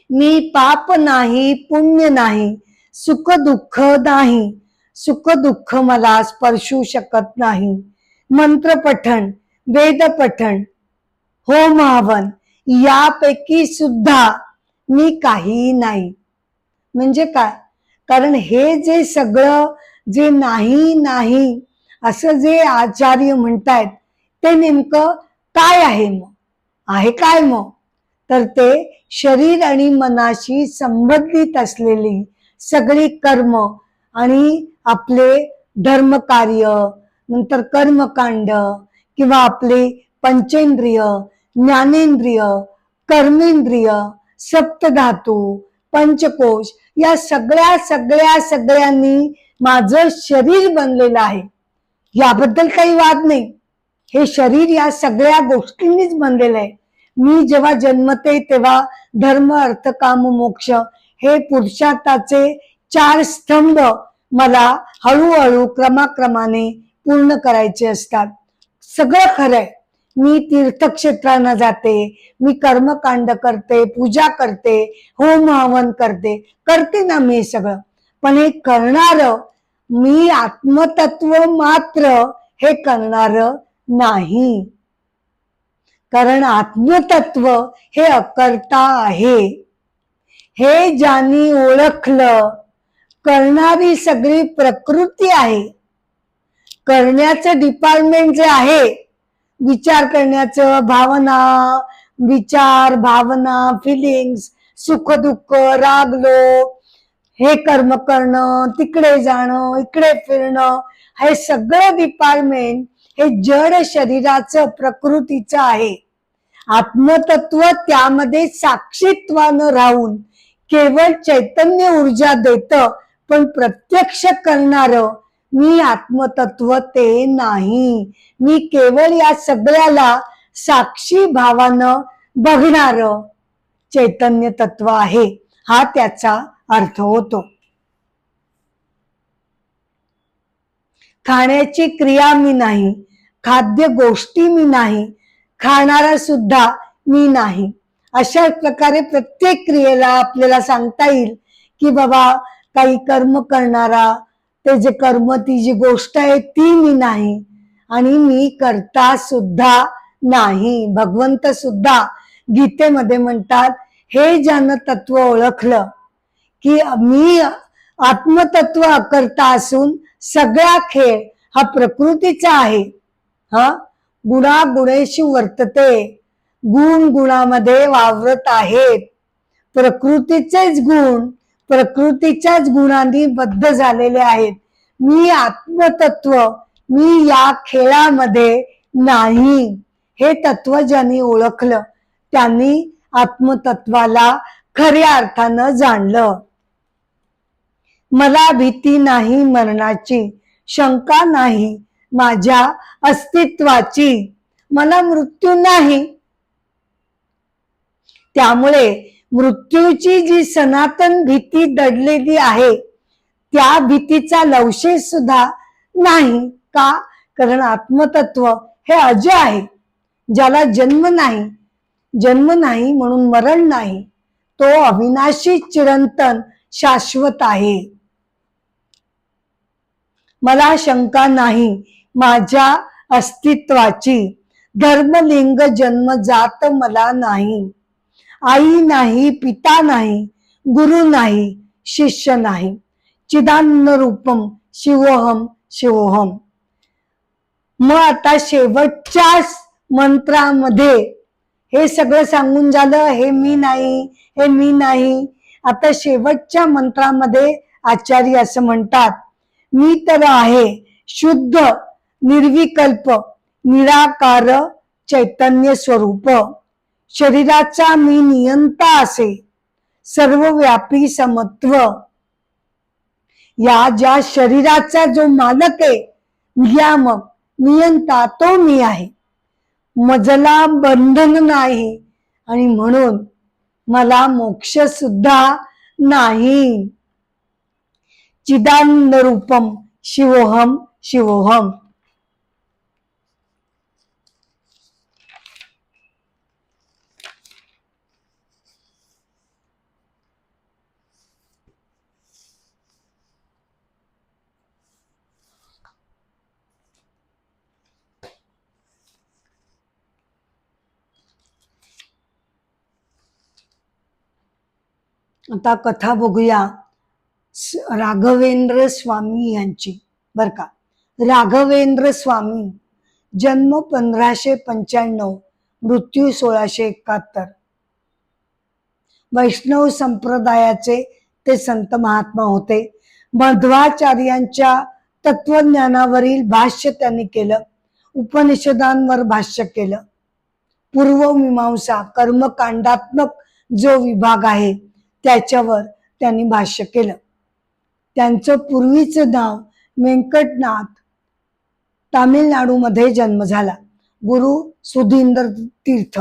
मी पाप नाही, पुण्य नाही, सुख दुःख नाही. सुख दुःख मला स्पर्शू शकत नाही. मंत्र पठण, वेद पठण, होम हवन यापैकी सुद्धा मी काही नाही. म्हणजे काय? कारण हे जे सगळं जे नाही नाही असं जे आचार्य म्हणतायत ते नेमकं काय आहे? मग आहे काय? मग तर ते शरीर आणि मनाशी संबंधित असलेली सगळी कर्म आणि आपले धर्मकार्य, नंतर कर्मकांड किंवा आपले पंचेंद्रिय, ज्ञानेंद्रिय, कर्मेंद्रिय, सप्तधातू, पंचकोश या सगळ्यांनी माझं शरीर बनलेलं आहे. याबद्दल काही वाद नाही. हे शरीर या सगळ्या गोष्टींनीच बनलेलं आहे. मी जेव्हा जन्मते तेव्हा धर्म अर्थ काम मोक्ष हे पुरुषार्थाचे 4 स्तंभ मला हळूहळू क्रमाक्रमाने पूर्ण करायचे असतात. सगळं खरंय. मी तीर्थक्षेत्रांना जाते, मी कर्मकांड करते, पूजा करते, होम हवन करते ना मी सगळं. पण हे करणार मी आत्मतत्व मात्र हे करणार नाही. कारण आत्मतत्व हे अकर्ता आहे. हे ज्यांनी ओळखलं, करणारी सगळी प्रकृती आहे. करण्याचं डिपार्टमेंट जे आहे, विचार करण्याचं, भावना, विचार, भावना, फिलिंग्स, सुख दुःख, राग लोभ, हे कर्म करणं, तिकडे जाणं, इकडे फिरणं, हे सगळं डिपार्टमेंट हे जड शरीराचं प्रकृतीचं आहे. आत्मतत्व त्यामध्ये साक्षीत्वानं राहून केवळ चैतन्य ऊर्जा देतं, पण प्रत्यक्ष करणार मी आत्मतत्व ते नाही. मी केवळ या सगळ्याला साक्षी भावानं बघणार चैतन्य तत्व आहे, हा त्याचा अर्थ होतो. खाण्याची क्रिया मी नाही, खाद्य गोष्टी मी नाही, खाणारा सुद्धा मी नाही. अशा प्रकारे प्रत्येक क्रियेला आपल्याला सांगता येईल की बाबा काही कर्म करणारा, ते जे कर्म, ती जी गोष्ट आहे ती मी नाही आणि मी करता सुद्धा नाही. भगवंत सुद्धा गीतेमध्ये म्हणतात, हे ज्यानं तत्व ओळखलं की मी आत्मतत्व अकर्ता असून सगळा खेळ हा प्रकृतीचा आहे. हा, गुणागुणेषु वर्तते, गुण गुणामध्ये वावरत आहेत. प्रकृतीचेच गुण प्रकृतीच्याच गुणांनी बद्ध झालेले आहेत. मी आत्मतत्व, मी या खेळामध्ये नाही. हे तत्व ज्यांनी ओळखलं त्यांनी आत्मतत्वाला खऱ्या अर्थानं जाणलं. मला भीती नाही मरणाची, शंका नाही माझ्या अस्तित्वाची. मला मृत्यू नाही. त्यामुळे मृत्यूची जी सनातन भीती दडलेली आहे त्या भीतीचा लवशेष सुद्धा नाही. का? कारण आत्मतत्व हे अजय आहे, ज्याला जन्म नाही. जन्म नाही म्हणून मरण नाही. तो अविनाशी, चिरंतन, शाश्वत आहे. मला शंका नाही माझ्या अस्तित्वाची. धर्मलिंग जन्म जात मला नाही. आई नाही, पिता नाही, गुरु नाही, शिष्य नाही. चिदानंद रूपम शिवोहम शिवोहम. मग आता शेवटच्या मंत्रामध्ये हे सगळं सांगून झालं. हे मी नाही, हे मी नाही. आता शेवटच्या मंत्रामध्ये आचार्य असं म्हणतात, मी तर आहे शुद्ध निर्विकल्प निराकार चैतन्य स्वरूप. शरीराचा मी नियंता असे, सर्वव्यापी समत्व. या ज्या शरीराचा जो मालक आहे, नियामक, नियंता, तो मी आहे. मजला बंधन नाही आणि म्हणून मला मोक्ष सुद्धा नाही. चिदानंद रूपम शिवोहम शिवोहम. आता कथा बघूया राघवेंद्र स्वामी यांची. बर का, राघवेंद्र स्वामी, जन्म 1595, मृत्यू 1671. वैष्णव संप्रदायाचे ते संत महात्मा होते. मध्वाचार्यांच्या तत्वज्ञानावरील भाष्य त्यांनी केलं. उपनिषदांवर भाष्य केलं. पूर्वमीमांसा कर्मकांडात्मक जो विभाग आहे त्याच्यावर त्यांनी भाष्य केलं. त्यांचं पूर्वीचं नाव व्यंकटनाथ. तामिळनाडूमध्ये जन्म झाला. गुरु सुधींद्र तीर्थ.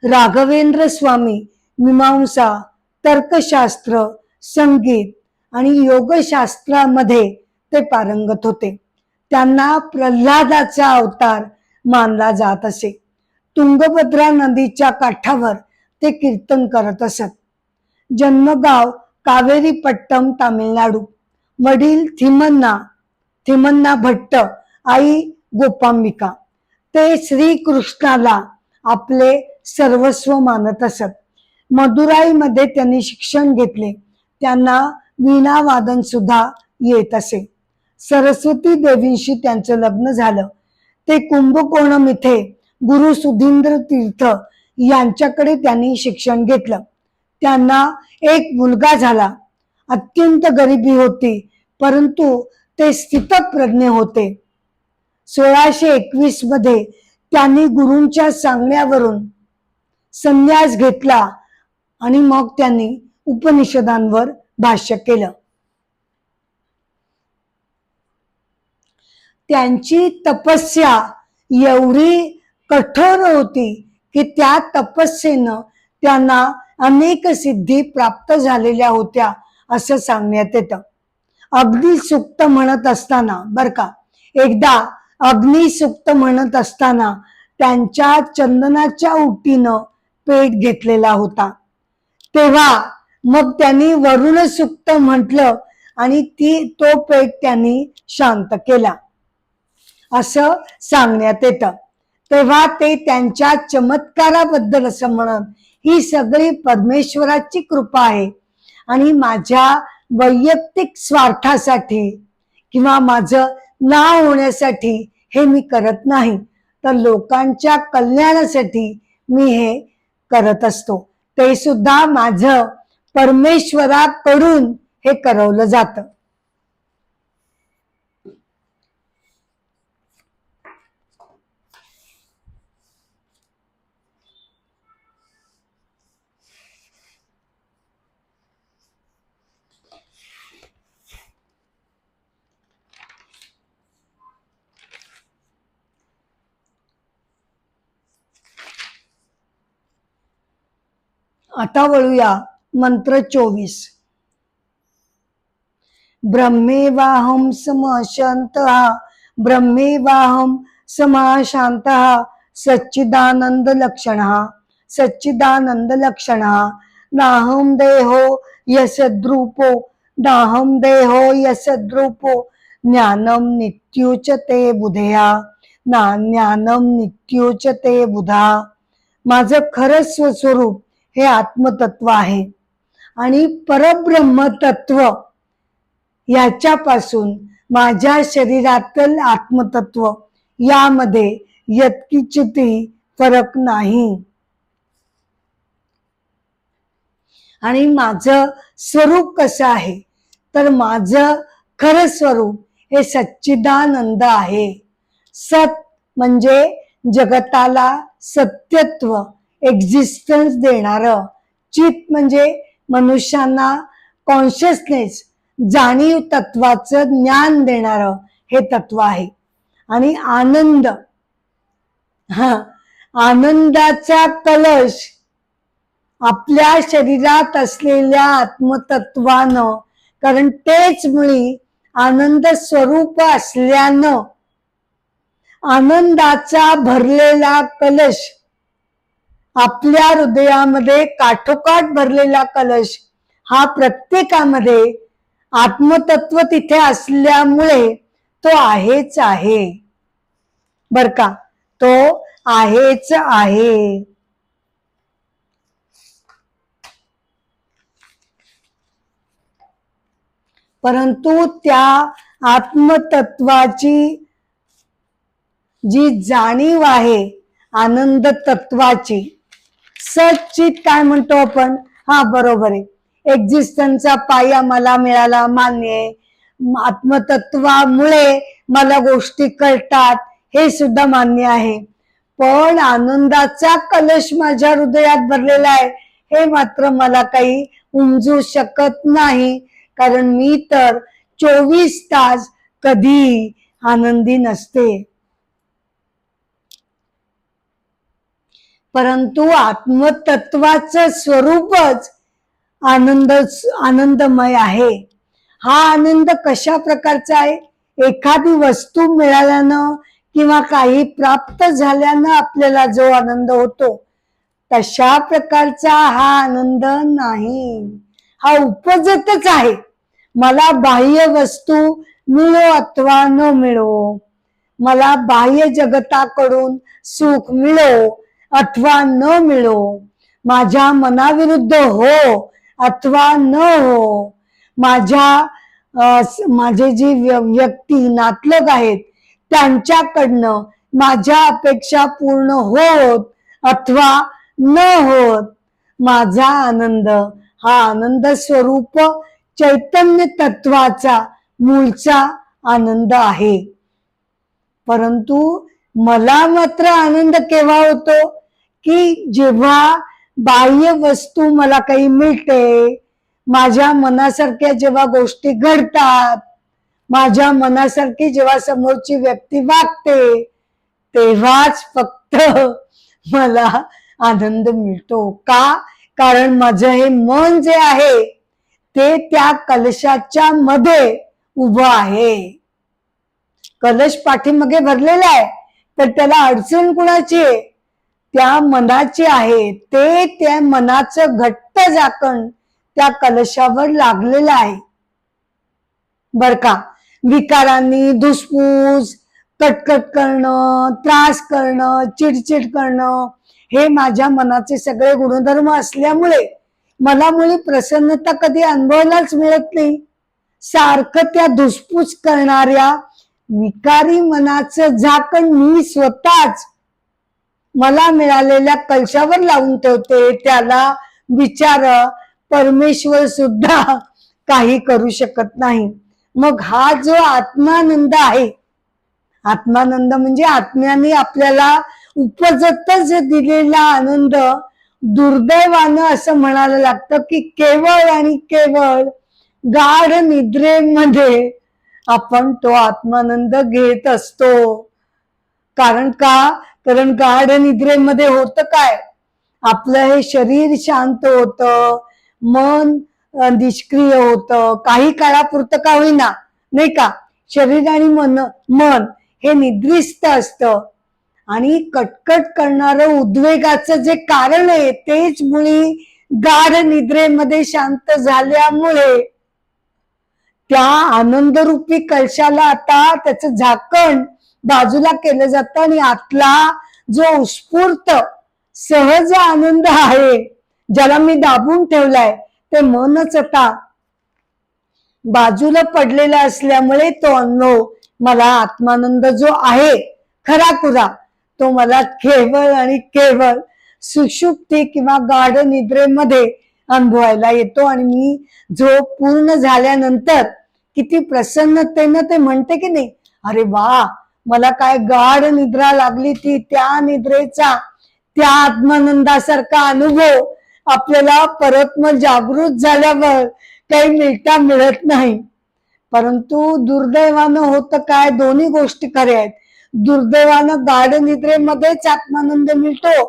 राघवेंद्र स्वामी मीमांसा, तर्कशास्त्र, संगीत आणि योगशास्त्रामध्ये ते पारंगत होते. त्यांना प्रल्हादाचा अवतार मानला जात असे. तुंगभद्रा नदीच्या काठावर ते कीर्तन करत असत. जन्मगाव कावेरीपट्टम, तामिळनाडू. वडील थिमन्ना भट्ट, आई गोपांबिका. ते श्रीकृष्णाला आपले सर्वस्व मानत असत. मदुराईमध्ये त्यांनी शिक्षण घेतले. त्यांना वीणा वादन सुद्धा येत असे. सरस्वती देवींशी त्यांचं लग्न झालं. ते कुंभकोणम इथे गुरु सुधींद्र तीर्थ यांच्याकडे त्यांनी शिक्षण घेतलं. त्यांना एक मुलगा झाला. अत्यंत गरिबी होती, परंतु ते स्थितप्रज्ञ होते. 1621 मध्ये त्यांनी गुरूंच्या सांगण्यावरून संन्यास घेतला आणि मग त्यांनी उपनिषदांवर भाष्य केलं. त्यांची तपस्या एवढी कठोर होती की त्या तपस्येनं त्यांना अनेक सिद्धी प्राप्त झालेल्या होत्या असं सांगण्यात येतं. अग्निसुक्त म्हणत असताना, बर का, एकदा अग्निसुक्त म्हणत असताना त्यांच्या चंदनाच्या उटीनं पेट घेतलेला होता. तेव्हा मग त्यांनी वरुण सुक्त म्हटलं आणि तो पेट त्यांनी शांत केला असं सांगण्यात येतं. तेव्हा ते त्यांच्या चमत्काराबद्दल असं म्हणत, ही सगळी परमेश्वराची कृपा आहे आणि माझ्या वैयक्तिक स्वार्थासाठी किंवा माझं नाव होण्यासाठी हे मी करत नाही, तर लोकांच्या कल्याणासाठी मी हे करत असतो. ते सुद्धा माझं परमेश्वराकडून हे करवलं जातं. आता वळूया मंत्र 24. ब्रह्मेवाहं समशान्तः ब्रह्मेवाहं समाशान्तः सच्चिदानन्दलक्षणः सच्चिदानन्दलक्षणः नाहं देहो यसद्रूपो नाहं देहो यसद्रूपो ज्ञानं नित्युच्यते बुधया ना ज्ञानं नित्युच्यते बुधा. माझं खरं स्वस्वरूप हे आत्मतत्व आहे आणि परब्रह्म तत्व याच्यापासून माझ्या शरीरातील आत्मतत्व यामध्ये यत्किंचितही फरक नाही. आणि माझं स्वरूप कसं आहे तर माझं खरं स्वरूप हे सच्चिदानंद आहे. सत म्हणजे जगताला सत्यत्व एक्झिस्टन्स देणारं, चित म्हणजे मनुष्यांना कॉन्शियसनेस जाणीव तत्वाचं ज्ञान देणारं हे तत्व आहे. आणि आनंद, आनंदाचा कलश आपल्या शरीरात असलेल्या आत्मतत्वानं, कारण तेच मुळी आनंद स्वरूप असल्यानं आनंदाचा भरलेला कलश आपल्या हृदयामध्ये काठोकाठ भरलेला कलश हा प्रत्येकामध्ये आत्मतत्व तिथे असल्यामुळे तो आहेच आहे. बर का, तो आहेच आहे. परंतु त्या आत्मतत्वाची जी जाणीव आहे आनंद तत्वाची, सच्चित काय म्हणतो आपण, हा बरोबर आहे, एक्झिस्टन्सचा पाया मला मिळाला मान्य आहे, आत्मतत्वामुळे मला गोष्टी कळतात हे सुद्धा मान्य आहे. पण आनंदाचा कलश माझ्या हृदयात भरलेला आहे हे मात्र मला काही उमजू शकत नाही, कारण मी तर 24 तास कधी आनंदी नसते. परंतु आत्मतत्वाचं स्वरूपच आनंदमय आहे. हा आनंद कशा प्रकारचा आहे, एखादी वस्तू मिळाल्यानं किंवा काही प्राप्त झाल्यानं आपल्याला जो आनंद होतो तशा प्रकारचा हा आनंद नाही. हा उपजतच आहे. मला बाह्य वस्तू मिळो अथवा न मिळो, मला बाह्य जगताकडून सुख मिळो अथवा न मिळो, माझ्या मनाविरुद्ध हो अथवा न हो, माझे जी व्यक्ती नातलग आहेत त्यांच्याकडनं माझ्या अपेक्षा पूर्ण होत अथवा न होत, माझा आनंद हा आनंद स्वरूप चैतन्य तत्वाचा मूळचा आनंद आहे. परंतु मला मात्र आनंद केव्हा होतो की जेव्हा बाह्य वस्तू मला काही मिळते, माझ्या मनासारख्या जेव्हा गोष्टी घडतात, माझ्या मनासारखी जेव्हा समोरची व्यक्ती वागते, तेव्हाच फक्त मला आनंद मिळतो. का? कारण माझं हे मन जे आहे ते त्या कलशाच्या मध्ये उभं आहे. कलश पाठीमागे भरलेला आहे तर त्याला अडचण कुणाची आहे, त्या मनाची आहे. ते त्या मनाचं घट्ट झाकण त्या कलशावर लागलेलं आहे. बर का, विकारांनी धुसफूस, कटकट करणं, त्रास करणं, चिडचिड करणं हे माझ्या मनाचे सगळे गुणधर्म असल्यामुळे मला मुळी प्रसन्नता कधी अनुभवायलाच मिळत नाही. सारखं त्या धुसफूस करणाऱ्या विकारी मनाचं झाकण मी स्वतःच मला मिळालेल्या कलशावर लावून ठेवते. त्याला बिचार परमेश्वर सुद्धा काही करू शकत नाही. मग हा जो आत्मानंद आहे, आत्मानंद म्हणजे आत्म्याने आपल्याला उपजतच दिलेला आनंद, दुर्दैवानं असं म्हणायला लागतं की केवळ आणि केवळ गाढ निद्रेमध्ये आपण तो आत्मानंद घेत असतो. कारण का? कारण गाढ निद्रेमध्ये होतं काय, आपलं हे शरीर शांत होतं, मन निष्क्रिय होतं, काही काळापुरतं का होईना, नाही का. शरीर आणि मन हे निद्रिस्त असतं आणि कटकट करणारं उद्वेगाचं जे कारण आहे तेच मुळी गाढ निद्रेमध्ये शांत झाल्यामुळे त्या आनंदरूपी कलशाला आता त्याचं झाकण बाजूला केलं जातं आणि आतला जो उत्स्फूर्त सहज आनंद आहे ज्याला मी दाबून ठेवलाय ते मनच आता बाजूला पडलेला असल्यामुळे तो अनुभव मला आत्मानंद जो आहे खराखुरा तो मला केवळ आणि केवळ सुषुप्ती किंवा गाढ निद्रेमध्ये अनुभवायला येतो. आणि मी झोप पूर्ण झाल्यानंतर किती प्रसन्नतेनं ते म्हणते की नाही, अरे वा, मला काय गाढ निद्रा लागली ती, त्या निद्रेचा त्या आत्मानंदासारखा अनुभव आपल्याला परत मग जागृत झाल्यावर काही मिळत नाही. परंतु दुर्दैवानं होतं काय, दोन्ही गोष्टी खऱ्या आहेत. दुर्दैवानं गाढ निद्रेमध्येच आत्मानंद मिळतो,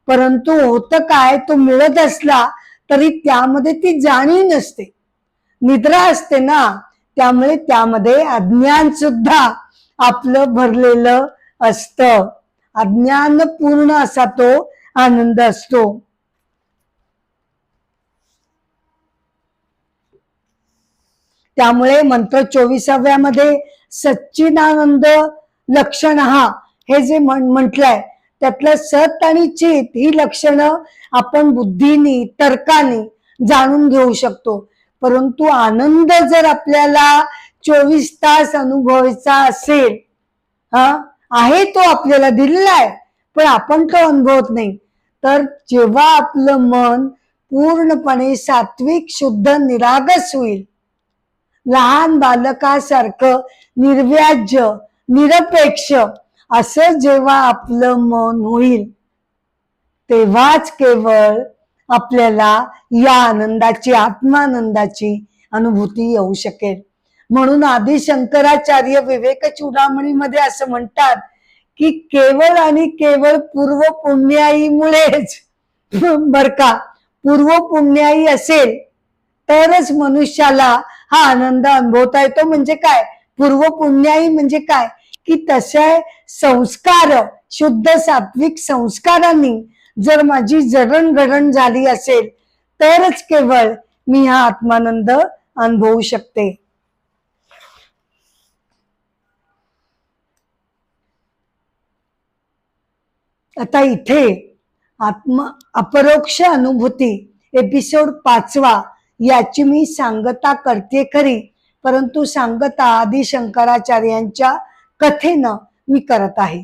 परंतु होतं काय, तो मिळत असला तरी त्यामध्ये ती जाणीव नसते, निद्रा असते ना, त्यामुळे त्यामध्ये अज्ञान सुद्धा आपलं भरलेलं असतं. अज्ञान पूर्ण असा तो आनंद असतो. त्यामुळे मंत्र 24व्यामध्ये सच्चिदानंद लक्षण हे जे म्हटलंय त्यातलं सत आणि चित ही लक्षणं आपण बुद्धीनी तर्कानी जाणून घेऊ शकतो. परंतु आनंद जर आपल्याला 24 तास अनुभवायचा असेल, आहे तो आपल्याला दिलेला आहे पण आपण तो अनुभवत नाही, तर जेव्हा आपलं मन पूर्णपणे सात्विक शुद्ध निरागस होईल, लहान बालकासारखं निर्व्याज्य निरपेक्ष असं जेव्हा आपलं मन होईल तेव्हाच केवळ आपल्याला या आनंदाची आत्मानंदाची अनुभूती येऊ शकेल. म्हणून आदि शंकराचार्य विवेक चूडामणीमध्ये असं म्हणतात की केवळ आणि केवळ पूर्व पुण्याईमुळेच बर का, पूर्व पुण्याई असेल तरच मनुष्याला हा आनंद अनुभवता येतो. म्हणजे काय पूर्व पुण्याई म्हणजे काय की तसे संस्कार शुद्ध सात्विक संस्कारांनी जर माझी जडणघडण झाली असेल तरच केवळ मी हा आत्मानंद अनुभवू शकते. आता इथे अपरोक्ष अनुभूती एपिसोड 5 याची मी सांगता करते खरी, परंतु सांगता आदि शंकराचार्यांच्या कथेनं मी करत आहे.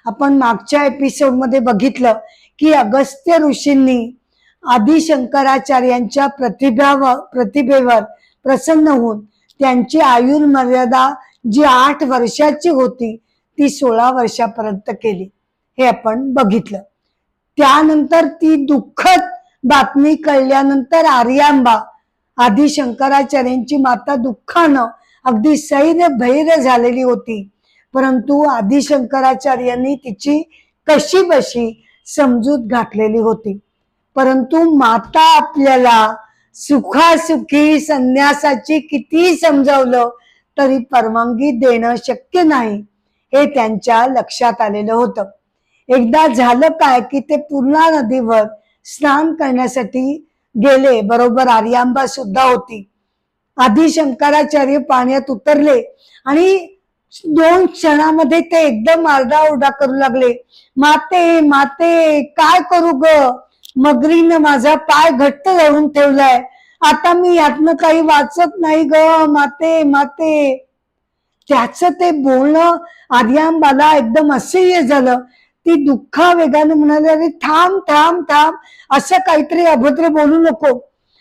आपण मागच्या एपिसोड मध्ये बघितलं की अगस्त्य ऋषींनी आदि शंकराचार्यांच्या प्रतिभेवर प्रसन्न होऊन त्यांची आयुर्मर्यादा जी 8 वर्षाची होती ती 16 वर्षापर्यंत केली, हे आपण बघितलं. त्यानंतर ती दुःखद बातमी कळल्यानंतर आर्यांबा आदि शंकराचार्यांची माता दुःखानं अगदी सैर भैर झालेली होती, परंतु आदि शंकराचार्यांनी तिची कशी बशी समजूत घातलेली होती. परंतु माता आपल्याला सुखासुखी संन्यासाची किती समजावलं तरी परवानगी देणं शक्य नाही हे त्यांच्या लक्षात आलेलं होतं. एकदा झालं काय की ते पूर्णा नदीवर स्नान करण्यासाठी गेले, बरोबर आर्यांबा सुद्धा होती. आदि शंकराचार्य पाण्यात उतरले आणि 2 क्षणामध्ये ते एकदम आरडाओरडा करू लागले, माते माते काय करू ग, मगरीनं माझा पाय घट्ट धरून ठेवलाय, आता मी यातनं काही वाचत नाही ग माते माते. त्याचं ते बोलणं आर्यांबाला एकदम असह्य झालं. ती दुःखा वेगाने म्हणाली, अरे थांब थांब थांब, असं काहीतरी अभद्र बोलू नको.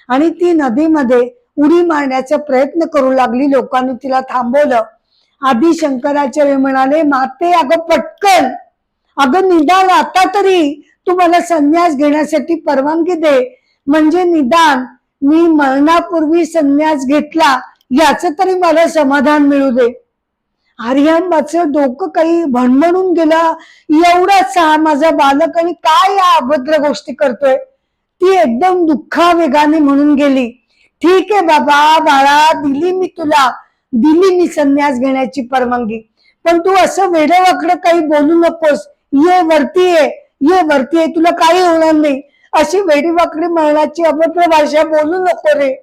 आणि ती नदीमध्ये उडी मारण्याचा प्रयत्न करू लागली. लोकांनी तिला थांबवलं. आदि शंकराचार्य म्हणाले, माते अगं पटकन, अगं निदान आता तरी तू मला संन्यास घेण्यासाठी परवानगी दे, म्हणजे निदान मी मरणापूर्वी संन्यास घेतला याचं तरी मला समाधान मिळू दे. आर्यांबाचं डोकं काही भणभणून गेलं, एवढाच माझा बालक आणि काय या अभद्र गोष्टी करतोय. ती एकदम दुःखावेगाने म्हणून गेली, ठीक आहे बाबा बाळा, दिली मी संन्यास घेण्याची परवानगी, पण तू असं वेडेवाकडं काही बोलू नकोस. ये वरती ये, तुला काही होणार नाही. अशी वेडीवाकडी मरणाची अभद्र भाषा बोलू नको रे.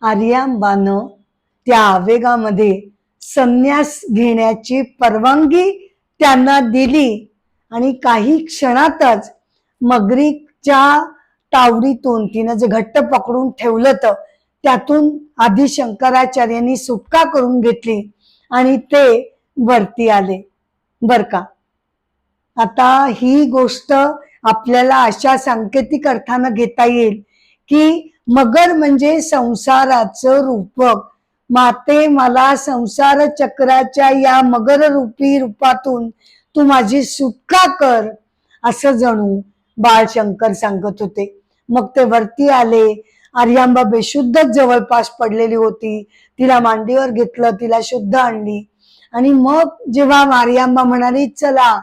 आर्यांबानं त्या आवेगामध्ये संन्यास घेण्याची परवानगी त्यांना दिली आणि काही क्षणातच मगरीच्या तावडीतून तिनं जे घट्ट पकडून ठेवलं तर त्यातून आदि शंकराचार्यांनी सुटका करून घेतली आणि ते वरती आले. बर का, आता ही गोष्ट आपल्याला अशा सांकेतिक अर्थानं घेता येईल की मगर म्हणजे संसाराचं रूपक. माते, मला संसार चक्राच्या या मगर रूपी रूपातून तू माझी सुटका कर, असं जणू बाळशंकर सांगत होते. मग ते वरती आले. आर्यांबा बेशुद्धच जवळपास पडलेली होती. तिला मांडीवर घेतलं, तिला शुद्ध आणली आणि मग जेव्हा आर्यांबा म्हणाली, चला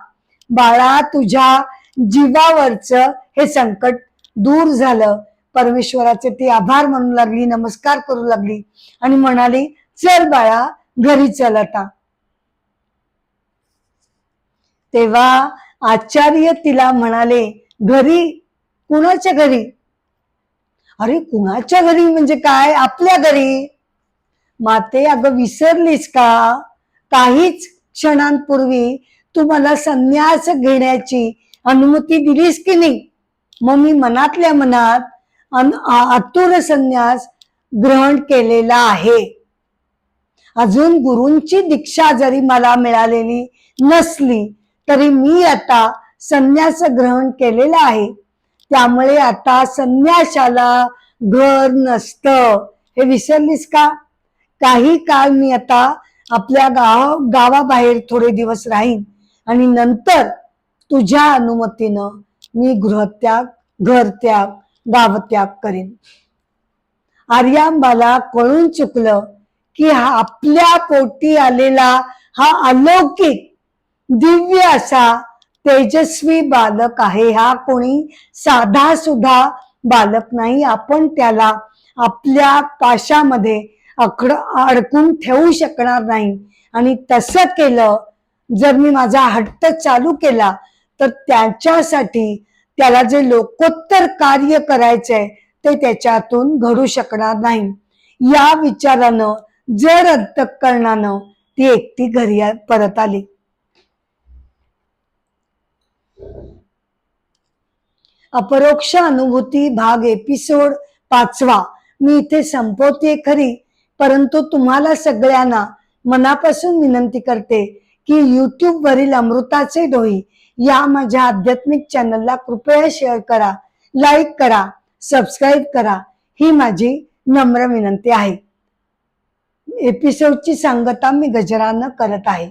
बाळा, तुझ्या जीवावरचं हे संकट दूर झालं, परमेश्वराचे ती आभार म्हणू लागली, नमस्कार करू लागली आणि म्हणाली, चल बाळा घरी चल आता. तेव्हा आचार्य तिला म्हणाले, घरी? कुणाच्या घरी? अरे कुणाच्या घरी म्हणजे काय? आपल्या घरी. माते, अगं विसरलीस का? काहीच क्षणांपूर्वी तू मला संन्यास घेण्याची अनुमती दिलीस की नाही? मग मी मनातल्या मनात आतुर संन्यास ग्रहण केलेला आहे. अजून गुरूंची दीक्षा जरी मला मिळालेली नसली तरी मी आता संन्यास ग्रहण केलेला आहे. त्यामुळे आता संन्याशाला घर नसतं, हे विसरलीस का? काही काळ मी आता आपल्या गावाबाहेर थोडे दिवस राहीन आणि नंतर तुझ्या अनुमतीनं मी गृहत्याग, घरत्याग, गावत्याग करीन. आर्यांबाला कळून चुकलं की हा आपल्या पोटी आलेला हा अलौकिक दिव्य असा तेजस्वी बालक आहे. हा कोणी साधा सुद्धा बालक नाही. आपण त्याला आपल्या पाशामध्ये अडकून ठेवू शकणार नाही. आणि तसं केलं, जर मी माझा हट्ट चालू केला तर त्याच्यासाठी त्याला जे लोकोत्तर कार्य करायचंय ते त्याच्यातून घडू शकणार नाही. या विचारानं जर अंतःकरणानं ती एकटी घरी परत आली. अपरोक्ष अनुभूती भाग एपिसोड 5 मी इथे संपवते खरी, परंतु तुम्हाला सगळ्यांना मनापासून विनंती करते की YouTube वरील अमृताचे डोही या माझ्या आध्यात्मिक चॅनलला कृपया शेअर करा, लाईक करा, सबस्क्राईब करा, ही माझी नम्र विनंती आहे. एपिसोडची सांगता मी गजरानं करत आहे.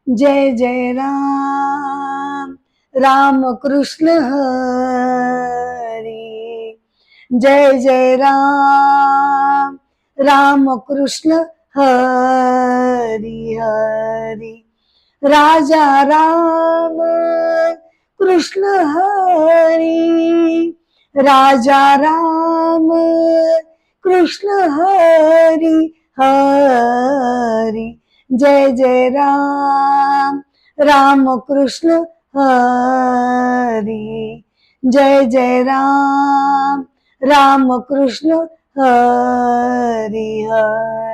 जय जय राम, राम कृष्ण हरी. जय जय राम, राम कृष्ण हरी हरी. राजा राम कृष्ण हरी, राजा राम कृष्ण हरी हरी. जय जय राम, राम कृष्ण हरी. जय जय राम, राम कृष्ण हरी हरी.